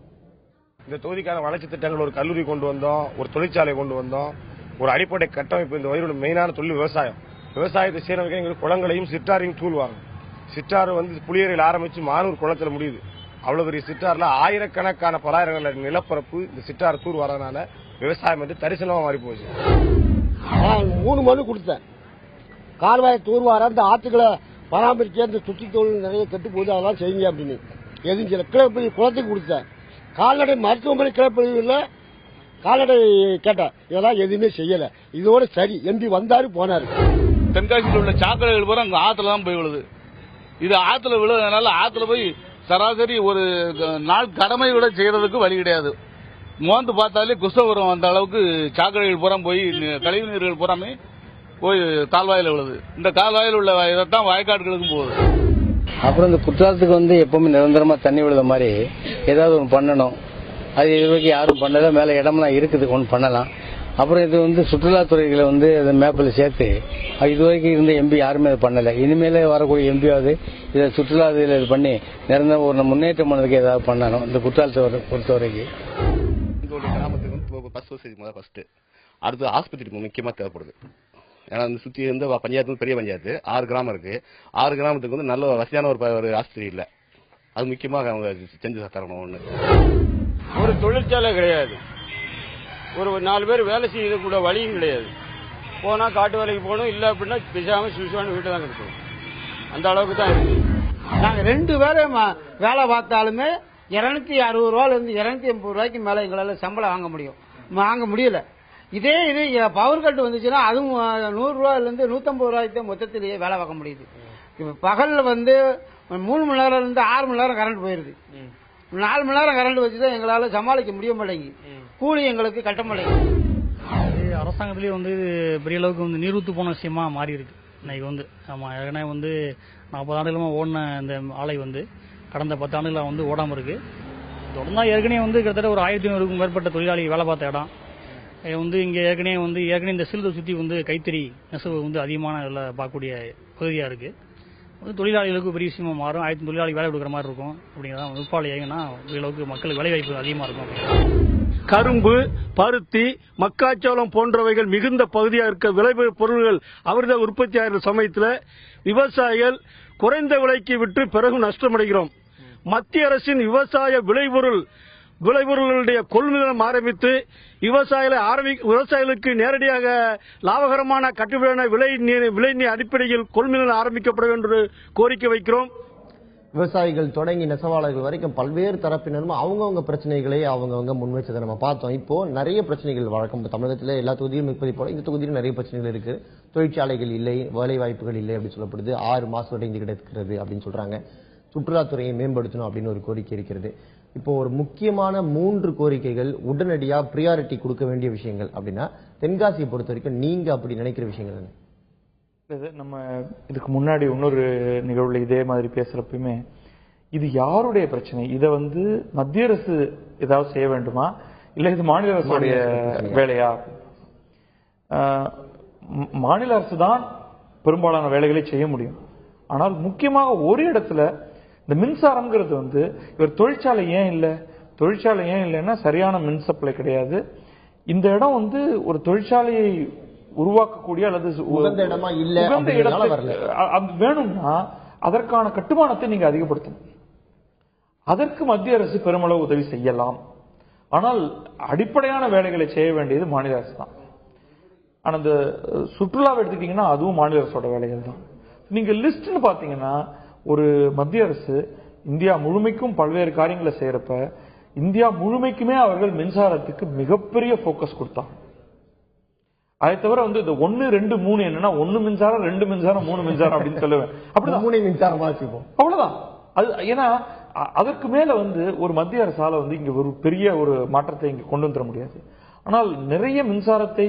இந்த தொகுதிக்கான வளர்ச்சி திட்டங்கள், ஒரு கல்லூரி கொண்டு வந்தோம், ஒரு தொழிற்சாலை கொண்டு வந்தோம், ஒரு அடிப்படை கட்டமைப்பு. இந்த வகையோட மெயினான தொழில் விவசாயம். விவசாயத்தை சீரமைக்க எங்களுக்கு குளங்களையும் சிற்றாரையும் தூள்வாங்க. சிற்றாறு புளியரையில் ஆரம்பிச்சு மானூர் குளத்துல முடியுது. அவ்வளவு பெரிய சிற்றாறுல ஆயிரக்கணக்கான பலாயிரங்கள் நிலப்பரப்பு இந்த சிற்றாறு தூர் வரதுனால விவசாயம் தரிசனமா மாறி போச்சு.
3 மனு கொடுத்தேன். கால்வாய் தூர்வார அந்த ஆத்துக்களை பராமரிக்க அந்த சுற்றி தொழில் நிறைய கெட்டு போகுது, அதெல்லாம் செய்யுங்க அப்படின்னு. எதுவும் சில கிளப்பி குளத்துக்கு கொடுத்தேன். கால்நடை மருத்துவமனை கிளப்பில் கால்நடை கேட்டேன், இதெல்லாம் எதுவுமே செய்யல. இதோட சரி எம்பி வந்தாரு போனாரு.
தென்காசியில் உள்ள சாக்கடைகள் பூரா அங்க ஆத்துல தான் போய் விழுது. இது ஆத்துல விழுதுனால ஆத்துல போய் சராசரி ஒரு நாள் கடமை விட செய்யறதுக்கு வழி கிடையாது. மோந்து பார்த்தாலே குஷ்டவரம் அந்த அளவுக்கு சாக்கடைகள் பூரா போய் கழிவு நீர்கள் பூராமே போய் கால்வாயில விழுது. இந்த கால்வாயில் உள்ள இதைத்தான் வயக்காடுகளுக்கும் போகுது.
அப்புறம் இந்த குற்றாலத்துக்கு எப்பவுமே நிரந்தரமா தண்ணி விழுத மாதிரி ஏதாவது ஒன்று பண்ணணும். அது இதுவரைக்கும் யாரும் பண்ணல. மேல இடம்லாம் இருக்குது, ஒன்று பண்ணலாம். அப்புறம் இது சுற்றுலாத்துறைகளை அதை மேப்பில் சேர்த்து இதுவரைக்கும் இருந்த எம்பி யாருமே அதை பண்ணல. இனிமேல வரக்கூடிய எம்பியாவது இதை சுற்றுலா இதில் இது பண்ணி நிரந்தர ஒரு முன்னேற்றம் பண்ணதுக்கு ஏதாவது பண்ணணும். இந்த குற்றாலத்தை பொறுத்தவரைக்கும்
எங்களுடைய கிராமத்துக்கு பஸ் வசதி முதல் ஃபர்ஸ்ட், அடுத்து ஆஸ்பத்திரி முக்கியமா தேவைப்படுது. ஏன்னா சுற்றி இருந்து பஞ்சாயத்து பெரிய பஞ்சாயத்து 6 கிராமம் இருக்கு. 6 கிராமத்துக்கு நல்ல வசதியான ஒரு ஆஸ்பத்திரி இல்லை. அது முக்கியமாக அவங்க செஞ்சு தரணும். ஒண்ணு
ஒரு தொழிற்சாலை கிடையாது, ஒரு 4 பேர் வேலை செய்யக்கூட வழியும் கிடையாது. போனா காட்டு வேலைக்கு போகணும், இல்ல அப்படின்னா பேசாம சுவிசான வீட்டு தான் இருக்கணும். அந்த அளவுக்கு தான் இருக்கு.
நாங்க 2 பேரும் வேலை பார்த்தாலுமே 260 ரூபாயில இருந்து 280 ரூபாய்க்கு மேல எங்களால சம்பளம் வாங்க முடியல. இதே இது பவர் கட் வந்துச்சுன்னா அதுவும் 100 ரூபாயில இருந்து 150 ரூபாய்க்கு தான் மொத்தத்திலேயே வேலை பார்க்க முடியுது. இப்ப பகல்ல 3 மணி நேரம் இருந்து 6 மணி நேரம் கரண்ட் போயிருது. 4 மணி நேரம் கரண்ட் வச்சுதான் எங்களால சமாளிக்க முடிய மாட்டேங்குது. கூலி எங்களுக்கு கட்ட மாட்டேங்குது.
அரசாங்கத்திலேயே பெரிய அளவுக்கு நீரூத்து போன விஷயமா மாறி இருக்கு. இன்னைக்கு ஆமா ஏற்கனவே 40 ஆண்டுகளமா ஓடின இந்த ஆலை கடந்த 10 ஆண்டுகளா ஓடாம இருக்கு. தொடர்ந்தா ஏற்கனவே கிட்டத்தட்ட ஒரு 1500க்கும் மேற்பட்ட தொழிலாளி வேலை பார்த்த இடம். இங்க ஏற்கனவே இந்த சிலுவை சுத்தி கைத்தறி நெசவு அதிகமான பார்க்கக்கூடிய பகுதியா இருக்கு. தொழிலாளிகளுக்கு பெரிய விஷயமா மாறும். 1000 தொழிலாளி வேலை கொடுக்குற மாதிரி இருக்கும். அப்படிங்கிறதா உட்பாளி ஏங்கன்னா அளவுக்கு மக்களுக்கு வேலை வாய்ப்பு அதிகமா இருக்கும்.
கரும்பு, பருத்தி, மக்காச்சோளம் போன்றவைகள் மிகுந்த பகுதியாக இருக்க விளைவு பொருள்கள் அவர்தான் உற்பத்தி ஆகிற சமயத்தில் விவசாயிகள் குறைந்த விலைக்கு விற்று பிறகு நஷ்டமடைகிறோம். மத்திய அரசின் விவசாய விளைபொருளுடைய கொள்முதலம் ஆரம்பித்து விவசாயிகளுக்கு நேரடியாக லாபகரமான கட்டுப்படியான விலை அடிப்படையில் கொள்முதல் ஆரம்பிக்கப்பட வேண்டும் கோரிக்கை வைக்கிறோம்.
விவசாயிகள் தொடங்கி நெசவாளர்கள் வரைக்கும் பல்வேறு தரப்பினரும் அவங்கவுங்க பிரச்சனைகளை அவங்கவுங்க முன்வைச்சதை நம்ம பார்த்தோம். இப்போ நிறைய பிரச்சனைகள் வழக்கம் தமிழகத்தில் எல்லா தொகுதியிலும் இருப்பதை போல இந்த தொகுதியிலும் நிறைய பிரச்சனைகள் இருக்கு. தொழிற்சாலைகள் இல்லை, வேலை வாய்ப்புகள் இல்லை அப்படின்னு சொல்லப்படுது. 6 மாசம் அடைந்து கிடக்கிறது அப்படின்னு சொல்றாங்க. சுற்றுலாத்துறையை மேம்படுத்தணும் அப்படின்னு ஒரு கோரிக்கை இருக்கிறது. இப்போ ஒரு முக்கியமான 3 கோரிக்கைகள் உடனடியா பிரியாரிட்டி கொடுக்க வேண்டிய விஷயங்கள் அப்படின்னா தென்காசியை பொறுத்த வரைக்கும் நீங்க அப்படி நினைக்கிற விஷயங்கள் என்ன?
நம்ம இதுக்கு முன்னாடி இன்னொரு நிகழ்வுல இதே மாதிரி பேசுறப்பயுமே இது யாருடைய பிரச்சனை? இதை மத்திய அரசு ஏதாவது செய்ய வேண்டுமா, இல்ல இது மாநில அரசுடைய வேலையா? மாநில அரசு தான் பெரும்பாலான வேலைகளை செய்ய முடியும். ஆனால் முக்கியமாக ஒரு இடத்துல இந்த மின்சாரம்ங்கிறது இவர் தொழிற்சாலை ஏன் இல்லைன்னா சரியான மின் சப்ளை கிடையாது. இந்த இடம் ஒரு தொழிற்சாலையை உருவாக்கக்கூடிய அல்லது
உகந்த இடமா இல்ல,
வேணும்னா அதற்கான கட்டுமானத்தை நீங்க அதிகப்படுத்தணும். அதற்கு மத்திய அரசு பெருமளவு உதவி செய்யலாம். ஆனால் அடிப்படையான வேலைகளை செய்ய வேண்டியது மாநில அரசு தான். ஆனா இந்த சுற்றுலாவை எடுத்துக்கிட்டீங்கன்னா அதுவும் மாநில அரசோட வேலைகள் தான். நீங்க லிஸ்ட்னு பாத்தீங்கன்னா ஒரு மத்திய அரசு இந்தியா முழுமைக்கும் பல்வேறு காரியங்களை செய்யறப்ப இந்தியா முழுமைக்குமே அவர்கள் மின்சாரத்துக்கு மிகப்பெரிய போக்கஸ் கொடுத்தாங்க. அதை தவிர இந்த 1, 2, 3 என்னன்னா 1 மின்சாரம் 2 மின்சாரம் 3 மின்சாரம் அப்படின்னு சொல்லுவேன். அப்படிதான்
3 மின்சாரம்
அவ்வளவுதான். அது ஏன்னா அதற்கு மேல ஒரு மத்திய அரசால இங்க ஒரு பெரிய ஒரு மாற்றத்தை இங்க கொண்டு வந்துட முடியாது. ஆனால் நிறைய மின்சாரத்தை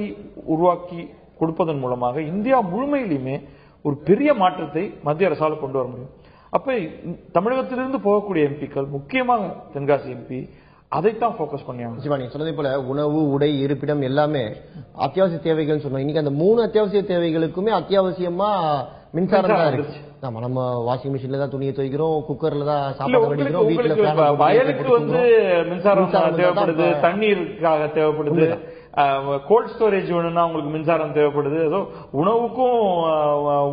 உருவாக்கி கொடுப்பதன் மூலமாக இந்தியா முழுமையிலுமே ஒரு பெரிய மாற்றத்தை மத்திய அரசால கொண்டு வர முடியும். அப்ப தமிழகத்திலிருந்து போகக்கூடிய எம்பிக்கள், முக்கியமாக தென்காசி எம்பி, அதைத்தான் போக்கஸ் பண்ணியாங்க.
நீங்க சொன்னதை போல உணவு, உடை, இருப்பிடம் எல்லாமே அத்தியாவசிய தேவைகள் சொன்னோம். இன்னைக்கு அந்த 3 அத்தியாவசிய தேவைகளுக்குமே அத்தியாவசியமா மின்சாரம் தான் இருக்கு. நம்ம வாஷிங் மிஷின்ல தான் துணியை துவைக்கிறோம், குக்கர்ல தான் சாப்பாடு வடிக்கிறோம், வீட்டுல
வயலுக்கு மின்சாரம் தேவைப்படுது, தண்ணீருக்காக தேவைப்படுது, கோல்ட் ஸ்டோரேஜ் வேணும்னா உங்களுக்கு மின்சாரம் தேவைப்படுது, ஏதோ உணவுக்கும்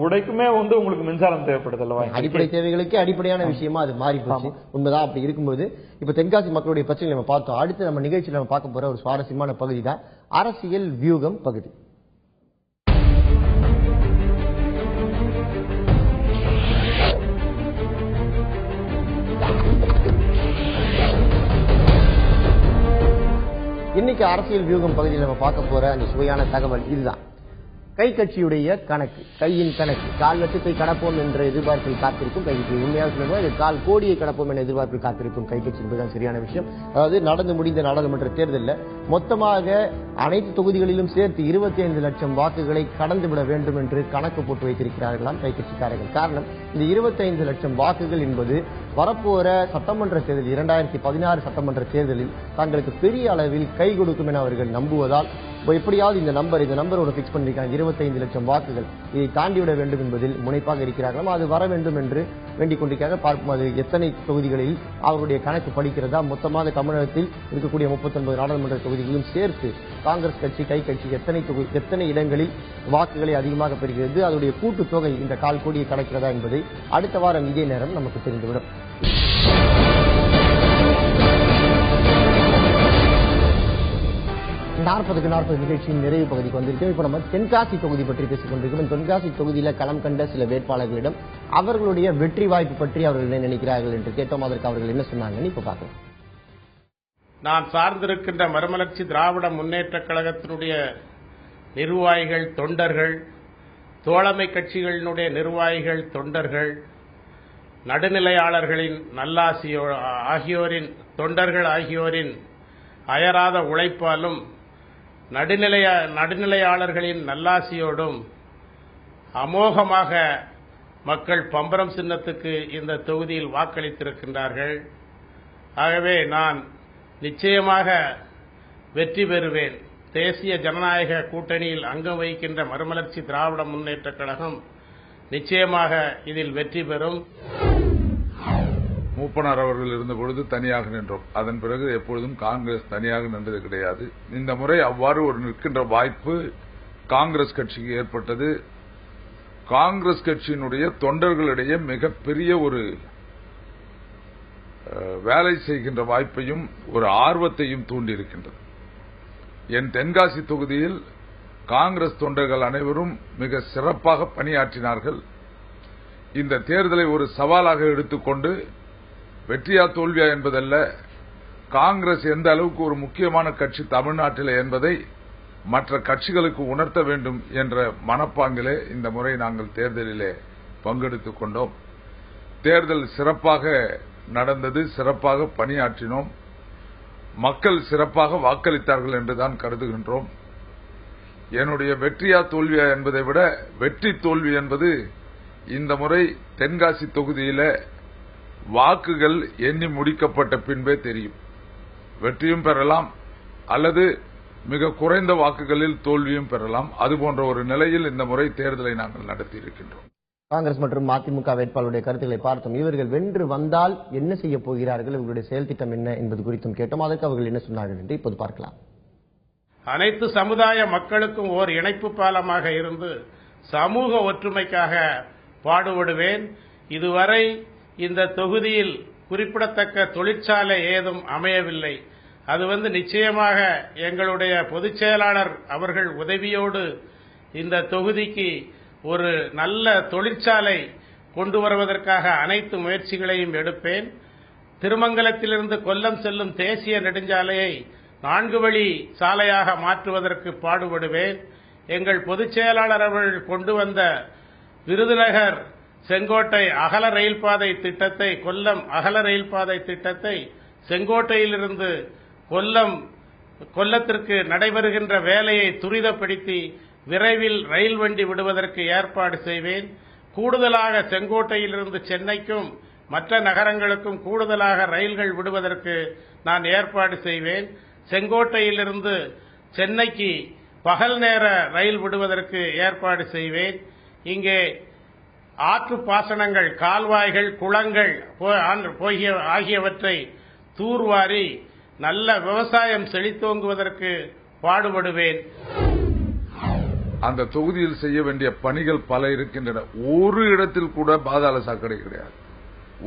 உடைக்குமே உங்களுக்கு மின்சாரம் தேவைப்படுது அல்லவா?
அடிப்படை தேவைகளுக்கு அடிப்படையான விஷயமா அது மாறி போச்சு. உண்மைதான். அப்படி இருக்கும்போது இப்ப தென்காசி மக்களுடைய பிரச்சனை நம்ம பார்த்தோம். அடுத்து நம்ம நிகழ்ச்சியில் நம்ம பார்க்க போற ஒரு சுவாரஸ்யமான பகுதி தான் அரசியல் வியூகம் பகுதி. இன்னைக்கு அரசியல் வியூகம் பகுதியில் நம்ம பார்க்க போற அந்த சுவையான தகவல் இதுதான். கை கட்சியுடைய கணக்கு, கையின் கணக்கு. 4 லட்சத்தை கடப்போம் என்ற எதிர்பார்ப்பில் காத்திருக்கும் கை கட்சி. உண்மையாக சொல்லுவோம், இது 4 கோடியை கடப்போம் என்ற எதிர்பார்ப்பில் காத்திருக்கும் கை கட்சி என்பதுதான் சரியான விஷயம். அதாவது நடந்து முடிந்த நாடாளுமன்ற தேர்தலில் மொத்தமாக அனைத்து தொகுதிகளிலும் சேர்த்து 25 லட்சம் வாக்குகளை கடந்துவிட வேண்டும் என்று கணக்கு போட்டு வைத்திருக்கிறார்களாம் கை கட்சிக்காரர்கள். காரணம், இந்த 25 லட்சம் வாக்குகள் என்பது வரப்போற சட்டமன்ற தேர்தல் 2016 சட்டமன்ற தேர்தலில் தங்களுக்கு பெரிய அளவில் கை கொடுக்கும் என அவர்கள் நம்புவதால் எப்படியாவது இந்த நம்பர் ஒரு பிக்ஸ் பண்ணிருக்காங்க. 25 லட்சம் வாக்குகள் இதை தாண்டிவிட வேண்டும் என்பதில் முனைப்பாக இருக்கிறார்களாம். அது வர வேண்டும் என்று வேண்டிக் கொண்டிருக்கிறார்கள். பார்ப்போம் அது எத்தனை தொகுதிகளில் அவருடைய கணக்கு படிக்கிறதா. மொத்தமாக தமிழகத்தில் இருக்கக்கூடிய 39 நாடாளுமன்ற தொகுதிகளிலும் சேர்த்து காங்கிரஸ் கட்சி, கை கட்சி எத்தனை இடங்களில் வாக்குகளை அதிகமாக பெறுகிறது, அதனுடைய கூட்டு தொகை இந்த 4 கோடியை கடக்கிறதா என்பதை அடுத்த வாரம் இதே நேரம் நமக்கு தெரிந்துவிடும். 40க்கு 40 நிகழ்ச்சியின் நிறைவு பகுதிக்கு வந்திருக்கோம். இப்ப நம்ம தென்காசி தொகுதி பற்றி பேசிக் கொண்டிருக்கிறோம். தென்காசி தொகுதியில களம் கண்ட சில வேட்பாளர்களிடம் அவர்களுடைய வெற்றி வாய்ப்பு பற்றி அவர்கள் என்ன நினைக்கிறார்கள் என்று கேட்டோம். அதற்கு அவர்கள் என்ன சொன்னாங்கன்னு இப்ப பார்க்கலாம்.
நான் சார்ந்திருக்கின்ற மறுமலர்ச்சி திராவிட முன்னேற்ற கழகத்தினுடைய நிர்வாகிகள், தொண்டர்கள், தோழமை கட்சிகளினுடைய நிர்வாகிகள், தொண்டர்கள், நடுநிலையாளர்களின் நல்லாசியோ ஆகியோரின் தொண்டர்கள் ஆகியோரின் அயராத உழைப்பாலும் நடுநிலையாளர்களின் நல்லாசியோடும் அமோகமாக மக்கள் பம்பரம் சின்னத்துக்கு இந்த தொகுதியில் வாக்களித்திருக்கின்றார்கள். ஆகவே நான் நிச்சயமாக வெற்றி பெறுவேன். தேசிய ஜனநாயக கூட்டணியில் அங்கம் வகிக்கின்ற மறுமலர்ச்சி திராவிட முன்னேற்ற கழகம் நிச்சயமாக இதில் வெற்றி பெறும்.
மூப்பனார் அவர்கள் இருந்த பொழுது தனியாக நின்றோம். அதன் பிறகு எப்பொழுதும் காங்கிரஸ் தனியாக நின்றது கிடையாது. இந்த முறை அவ்வாறு ஒரு நிற்கின்ற வாய்ப்பு காங்கிரஸ் கட்சிக்கு ஏற்பட்டது. காங்கிரஸ் கட்சியினுடைய தொண்டர்களிடையே மிகப்பெரிய ஒரு வேலை செய்கின்ற வாய்ப்பையும் ஒரு ஆர்வத்தையும் தூண்டியிருக்கின்றது. என் தென்காசி தொகுதியில் காங்கிரஸ் தொண்டர்கள் அனைவரும் மிக சிறப்பாக பணியாற்றினார்கள். இந்த தேர்தலை ஒரு சவாலாக எடுத்துக்கொண்டு வெற்றியா தோல்வியா என்பதல்ல, காங்கிரஸ் எந்த அளவுக்கு ஒரு முக்கியமான கட்சி தமிழ்நாட்டில் என்பதை மற்ற கட்சிகளுக்கு உணர்த்த வேண்டும் என்ற மனப்பாங்கிலே இந்த முறை நாங்கள் தேர்தலிலே பங்கெடுத்துக் கொண்டோம். தேர்தல் சிறப்பாக நடந்தது, சிறப்பாக பணியாற்றினோம். மக்கள் சிறப்பாக வாக்களித்தார்கள் என்றுதான் கருதுகின்றோம். என்னுடைய வெற்றியா தோல்வியா என்பதை விட வெற்றி தோல்வி என்பது இந்த முறை தென்காசி தொகுதியில வாக்குகள் எண்ணி முடிக்கப்பட்ட பின்பே தெரியும். வெற்றியும் பெறலாம் அல்லது மிக குறைந்த வாக்குகளில் தோல்வியும் பெறலாம். அதுபோன்ற ஒரு நிலையில் இந்த முறை தேர்தலை நாங்கள் நடத்தி இருக்கின்றோம்.
காங்கிரஸ் மற்றும் அதிமுக வேட்பாளருடைய கருத்துக்களை பார்த்தோம். இவர்கள் வென்று வந்தால் என்ன செய்ய போகிறார்கள், இவர்களுடைய செயல் திட்டம் என்ன என்பது குறித்தும் கேட்டோம். அதற்கு அவர்கள் என்ன சொன்னார்கள் என்று இப்போது பார்க்கலாம்.
அனைத்து சமுதாய மக்களுக்கும் ஓர் இணைப்பு பாலமாக இருந்து சமூக ஒற்றுமைக்காக பாடுபடுவேன். இதுவரை இந்த தொகுதியில் குறிப்பிடத்தக்க தொழிற்சாலை ஏதும் அமையவில்லை. அது நிச்சயமாக எங்களுடைய பொதுச் செயலாளர் அவர்கள் உதவியோடு இந்த தொகுதிக்கு ஒரு நல்ல தொழிற்சாலை கொண்டு வருவதற்காக அனைத்து முயற்சிகளையும் எடுப்பேன். திருமங்கலத்திலிருந்து கொல்லம் செல்லும் தேசிய நெடுஞ்சாலையை 4 வழி சாலையாக மாற்றுவதற்கு பாடுபடுவேன். எங்கள் பொதுச் செயலாளர் அவர்கள் கொண்டு வந்த விருதுநகர் செங்கோட்டை அகல ரயில் பாதை திட்டத்தை, கொல்லம் அகல ரயில் பாதை திட்டத்தை செங்கோட்டையிலிருந்து கொல்லத்திற்கு நடைபெறுகின்ற வேலையை துரிதப்படுத்தி விரைவில் ரயில் வண்டி விடுவதற்கு ஏற்பாடு செய்வேன். கூடுதலாக செங்கோட்டையிலிருந்து சென்னைக்கும் மற்ற நகரங்களுக்கும் கூடுதலாக ரயில்கள் விடுவதற்கு நான் ஏற்பாடு செய்வேன். செங்கோட்டையிலிருந்து சென்னைக்கு பகல் நேர ரயில் விடுவதற்கு ஏற்பாடு செய்வேன். இங்கே ஆற்று பாசனங்கள், கால்வாய்கள், குளங்கள் ஆகியவற்றை தூர்வாரி நல்ல விவசாயம் செழித்தோங்குவதற்கு பாடுபடுவேன்.
அந்த தொகுதியில் செய்ய வேண்டிய பணிகள் பல இருக்கின்றன. ஒரு இடத்தில் கூட பாதாள சாக்கடை கிடையாது.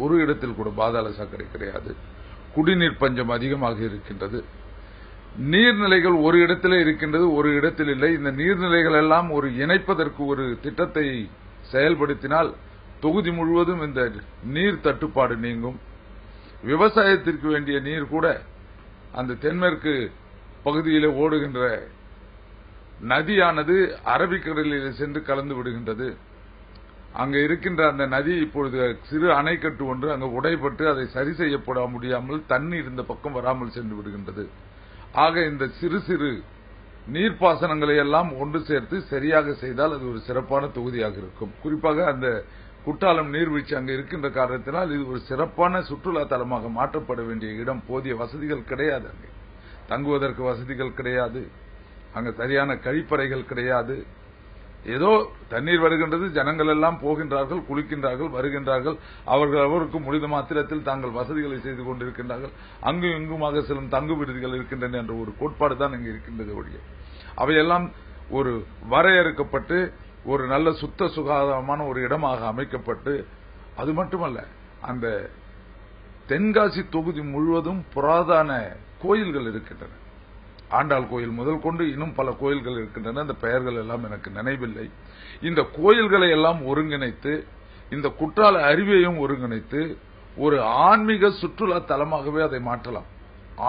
ஒரு இடத்தில் கூட பாதாள சாக்கடை கிடையாது. குடிநீர் பஞ்சம் அதிகமாக இருக்கின்றது. நீர்நிலைகள் ஒரு இடத்திலே இருக்கின்றது, ஒரு இடத்தில் இல்லை. இந்த நீர்நிலைகள் எல்லாம் ஒரு இணைப்பதற்கு ஒரு திட்டத்தை செயல்படுத்தினால் தொகுதி முழுவதும் இந்த நீர் தட்டுப்பாடு நீங்கும். விவசாயத்திற்கு வேண்டிய நீர் கூட அந்த தென்மேற்கு பகுதியிலே ஓடுகின்ற நதியானது அரபிக்கடலில் சென்று கலந்து விடுகின்றது. அங்க இருக்கின்ற அந்த நதி இப்பொழுது சிறு அணைக்கட்டு ஒன்று அங்கு உடைபட்டு அதை சரி செய்யப்பட முடியாமல் தண்ணீர் இந்த பக்கம் வராமல் சென்று விடுகின்றது. ஆக இந்த சிறு சிறு நீர்ப்பாசனங்களை எல்லாம் ஒன்று சேர்த்து சரியாக செய்தால் அது ஒரு சிறப்பான தொகுதியாக இருக்கும். குறிப்பாக அந்த குற்றாலம் நீர்வீழ்ச்சி அங்கு இருக்கின்ற காரணத்தினால் இது ஒரு சிறப்பான சுற்றுலா தலமாக மாற்றப்பட வேண்டிய இடம். போதிய வசதிகள் கிடையாது. அங்கே தங்குவதற்கு வசதிகள் கிடையாது. அங்க சரியான கழிப்பறைகள் கிடையாது. ஏதோ தண்ணீர் வருகின்றது, ஜனங்கள் எல்லாம் போகின்றார்கள், குளிக்கின்றார்கள், வருகின்றார்கள். அவருக்கு முடிந்த மாத்திரத்தில் தாங்கள் வசதிகளை செய்து கொண்டிருக்கின்றார்கள். அங்கும் இங்குமாக செல்லும் தங்கு விடுதிகள் இருக்கின்றன என்ற ஒரு கோட்பாடு தான் இங்கு இருக்கின்றது ஒழிய அவையெல்லாம் ஒரு வரையறுக்கப்பட்டு ஒரு நல்ல சுத்த சுகாதாரமான ஒரு இடமாக அமைக்கப்பட்டு, அது மட்டுமல்ல அந்த தென்காசி தொகுதி முழுவதும் புராதன கோயில்கள் இருக்கின்றன. ஆண்டாள் கோயில் முதல் கொண்டு இன்னும் பல கோயில்கள் இருக்கின்றன. அந்த பெயர்கள் எல்லாம் எனக்கு நினைவில்லை. இந்த கோயில்களை எல்லாம் ஒருங்கிணைத்து, இந்த குற்றால அருவியையும் ஒருங்கிணைத்து ஒரு ஆன்மீக சுற்றுலா தலமாகவே அதை மாற்றலாம்.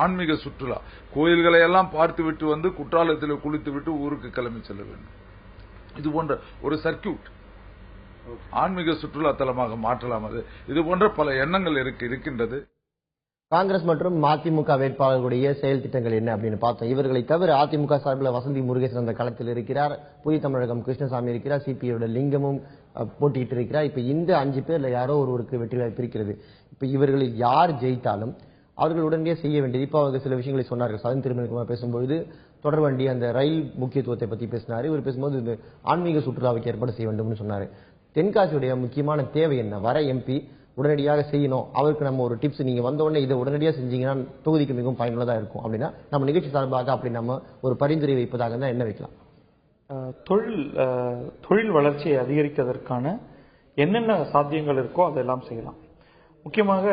ஆன்மீக சுற்றுலா கோயில்களை எல்லாம் பார்த்துவிட்டு வந்து குற்றாலத்தில் குளித்துவிட்டு ஊருக்கு கிளம்பி செல்ல வேண்டும். இது போன்ற ஒரு சர்க்கியூட் ஆன்மீக சுற்றுலா தலமாக மாற்றலாம். அது இது போன்ற பல எண்ணங்கள் இருக்கின்றது.
காங்கிரஸ் மற்றும் அதிமுக வேட்பாளர்களுடைய செயல் திட்டங்கள் என்ன அப்படின்னு பார்த்தோம். இவர்களை தவிர அதிமுக சார்பில் வசந்தி முருகேசன் அந்த களத்தில் இருக்கிறார், புதிய தமிழகம் கிருஷ்ணசாமி இருக்கிறார், சிபிஐயோட லிங்கமும் போட்டியிட்டு இருக்கிறார். இப்ப இந்த 5 பேர்ல யாரோ ஒருவருக்கு வெற்றி வாய்ப்பு இருக்கிறது. இப்ப இவர்களில் யார் ஜெயித்தாலும் அவர்கள் உடனடியே செய்ய வேண்டியது, இப்ப அவங்க சில விஷயங்களை சொன்னார்கள். சதன் திருமணிக்குமார் பேசும்போது தொடர்வண்டி அந்த ரயில் முக்கியத்துவத்தை பத்தி பேசினார். இவர் பேசும்போது இந்த ஆன்மீக சுற்றுலாவுக்கு ஏற்பாடு செய்ய வேண்டும்னு சொன்னாரு. தென்காசியுடைய முக்கியமான தேவை என்ன? வர எம்பி உடனடியாக செய்யணும். அவருக்கு நம்ம ஒரு டிப்ஸ், நீங்க வந்த உடனே இதை உடனடியாக செஞ்சீங்கன்னா தொகுதிக்கு மிகவும் பயனுள்ளதா இருக்கும் அப்படின்னா நம்ம நிகழ்ச்சி சார்பாக அப்படி நம்ம ஒரு பரிந்துரை வைப்பதாக தான் என்ன வைக்கலாம்?
தொழில் வளர்ச்சியை அதிகரிப்பதற்கான என்னென்ன சாத்தியங்கள் இருக்கோ அதெல்லாம் செய்யலாம். முக்கியமாக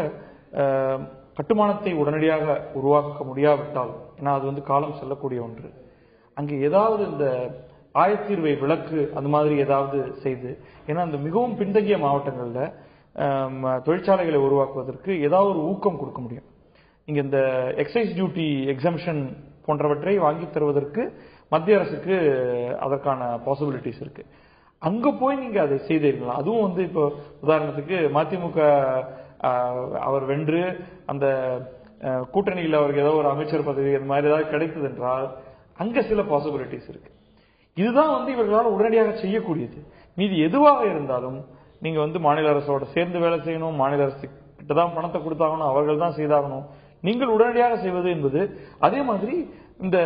கட்டுமானத்தை உடனடியாக உருவாக்க முடியாவிட்டால், ஏன்னா அது காலம் செல்லக்கூடிய ஒன்று, அங்கே ஏதாவது இந்த ஆயத்தீர்வை விளக்கு அந்த மாதிரி ஏதாவது செய்து, ஏன்னா அந்த மிகவும் பின்தங்கிய மாவட்டங்கள்ல தொழிற்சாலைகளை உருவாக்குவதற்கு ஏதாவது ஒரு ஊக்கம் கொடுக்க முடியும். நீங்க இந்த எக்ஸைஸ் டியூட்டி எக்ஸம்ஷன் போன்றவற்றை வாங்கி தருவதற்கு மத்திய அரசுக்கு அதற்கான பாசிபிலிட்டிஸ் இருக்கு. அங்க போய் நீங்க அதை செய்தீர்களா? அதுவும் இப்போ உதாரணத்துக்கு மதிமுக அவர் வென்று அந்த கூட்டணியில் அவருக்கு ஏதோ ஒரு அமைச்சர் பதவி அந்த மாதிரி ஏதாவது கிடைத்தது என்றால் அங்க சில பாசிபிலிட்டிஸ் இருக்கு. இதுதான் இவர்களால் உடனடியாக செய்யக்கூடியது. மீதி எதுவாக இருந்தாலும் நீங்க மாநில அரசோட சேர்ந்து வேலை செய்யணும், மாநில அரசு கிட்டதான் பணத்தை கொடுத்தாகணும், அவர்கள் தான் செய்தாகணும். நீங்கள் உடனடியாக செய்வது என்பது அதே மாதிரி இந்த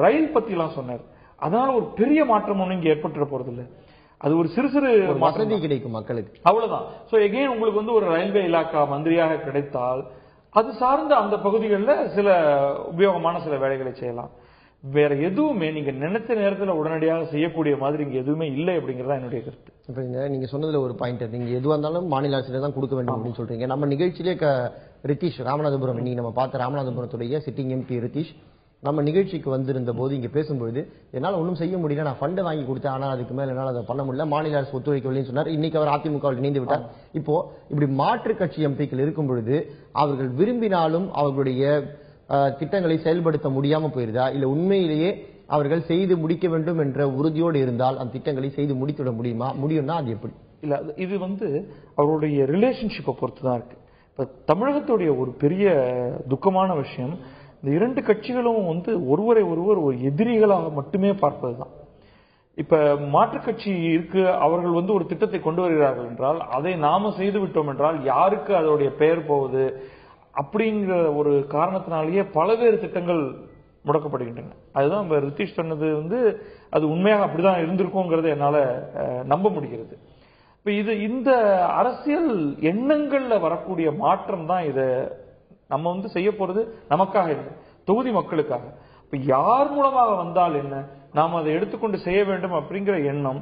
ரயில் பத்தி எல்லாம் சொன்னார். அதனால ஒரு பெரிய மாற்றம் ஒன்றும் இங்க ஏற்பட்டுற போறது இல்லை. அது ஒரு சிறு சிறு
வசதி கிடைக்கும் மக்களுக்கு,
அவ்வளவுதான். சோ எகைன் உங்களுக்கு வந்து ஒரு ரயில்வே இலாக்கா மந்திரியாக கிடைத்தால் அது சார்ந்த அந்த பகுதிகளில் சில உபயோகமான சில வேலைகளை செய்யலாம். வேற எதுவுமே நீங்க நினைத்த நேரத்தில் உடனடியாக செய்யக்கூடிய மாதிரி இங்க எதுவுமே இல்லை அப்படிங்கறதா என்னுடைய கருத்து.
இப்ப நீங்க சொன்னதுல ஒரு பாயிண்ட், நீங்க எதுவா இருந்தாலும் மாநில அரசுல தான் கொடுக்க வேண்டும் அப்படின்னு சொல்றீங்க. நம்ம நிகழ்ச்சியிலே ரித்தீஷ் ராமநாதபுரம், இன்னைக்கு நம்ம பார்த்த ராமநாதபுரத்துடைய சிட்டிங் எம்பி ரித்தீஷ் நம்ம நிகழ்ச்சிக்கு வந்திருந்த போது இங்க பேசும்போது என்னால ஒன்றும் செய்ய முடியல, நான் ஃபண்ட் வாங்கி கொடுத்தேன், ஆனா அதுக்கு மேல என்னால அதை பண்ண முடியல, மாநில அரசு ஒத்துழைக்கவில்லைன்னு சொன்னார். இன்னைக்கு அவர் அதிமுக இணைந்து விட்டார். இப்போ இப்படி மாற்று கட்சி எம்பிக்கள் இருக்கும் பொழுது அவர்கள் விரும்பினாலும் அவர்களுடைய திட்டங்களை செயல்படுத்த முடியாம போயிருதா, இல்ல உண்மையிலேயே அவர்கள் செய்து முடிக்க வேண்டும் என்ற உறுதியோடு இருந்தால் அந்த திட்டங்களை செய்து முடித்துவிட முடியும்னா அது எப்படி?
இல்ல இது வந்து அவருடைய ரிலேஷன்ஷிப்பை பொறுத்து தான் இருக்கு. இப்ப தமிழகத்துடைய ஒரு பெரிய துக்கமான விஷயம், இந்த இரண்டு கட்சிகளும் வந்து ஒருவரை ஒருவர் ஒரு எதிரிகளாக மட்டுமே பார்ப்பதுதான். இப்ப மாற்றுக் கட்சி இருக்கு, அவர்கள் வந்து ஒரு திட்டத்தை கொண்டு வருகிறார்கள் என்றால் அதை நாம செய்து விட்டோம் என்றால் யாருக்கு அதோடைய பெயர் போகுது அப்படிங்கிற ஒரு காரணத்தினாலேயே பல்வேறு திட்டங்கள் முடக்கப்படுகின்றன. அதுதான் ரித்தீஷ் சொன்னது வந்து அது உண்மையாக அப்படிதான் இருந்திருக்குங்கிறது என்னால நம்ப முடிகிறது. இப்ப இது இந்த அரசியல் எண்ணங்கள்ல வரக்கூடிய மாற்றம் தான் இதை நம்ம வந்து செய்ய போறது நமக்காக இல்லை, தொகுதி மக்களுக்காக. இப்ப யார் மூலமாக வந்தால் என்ன, நாம் அதை எடுத்துக்கொண்டு செய்ய வேண்டும் அப்படிங்கிற எண்ணம்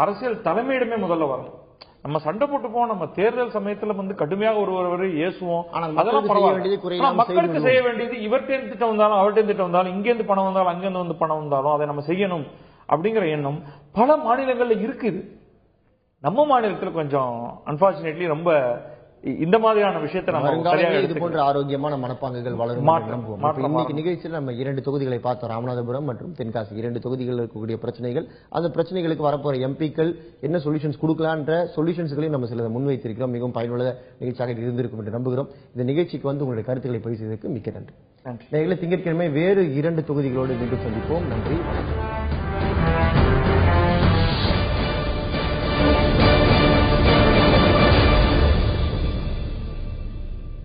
அரசியல் தலைமையிடமே முதல்ல வரணும். நம்ம சண்டை போட்டுப்போம், நம்ம தேர்தல் சமயத்துல வந்து கடுமையாக ஒருவரை ஏசுவோம், அதெல்லாம் பரவாயில்ல. மக்களுக்கு செய்ய வேண்டியது இவர்கிட்ட திட்டம் வந்தாலும் அவர்கிட்ட திட்டம் வந்தாலும் இங்கேருந்து பணம் வந்தாலும் அங்கிருந்து வந்து பணம் வந்தாலும் அதை நம்ம செய்யணும் அப்படிங்கிற எண்ணம் பல மாநிலங்கள்ல இருக்குது. நம்ம மாநிலத்துல கொஞ்சம் அன்பார்ச்சுனேட்லி ரொம்ப இந்த மாதிரியான விஷயத்தை நம்ம
இது போன்ற ஆரோக்கியமான மனப்பாங்குகள் வளரும் நம்புவோம். இன்னைக்கு நிகழ்ச்சியில் நம்ம 2 தொகுதிகளை பார்த்தோம், ராமநாதபுரம் மற்றும் தென்காசி. 2 தொகுதிகள் இருக்கக்கூடிய பிரச்சனைகள், அந்த பிரச்சனைகளுக்கு வரப்போற எம்பிக்கள் என்ன சொல்யூஷன்ஸ் கொடுக்கலான்ற சொல்யூஷன்ஸ்களையும் நம்ம சில முன்வைத்திருக்கிறோம். மிகவும் பயனுள்ள நிகழ்ச்சியாக இருந்திருக்கும் என்று நம்புகிறோம். இந்த நிகழ்ச்சிக்கு வந்து உங்களுடைய கருத்துக்களை பதிவு செய்ததற்கு மிக்க நன்றி. திங்கட்கிழமை வேறு 2 தொகுதிகளோடு மீண்டும் சந்திப்போம். நன்றி, வணக்கம்.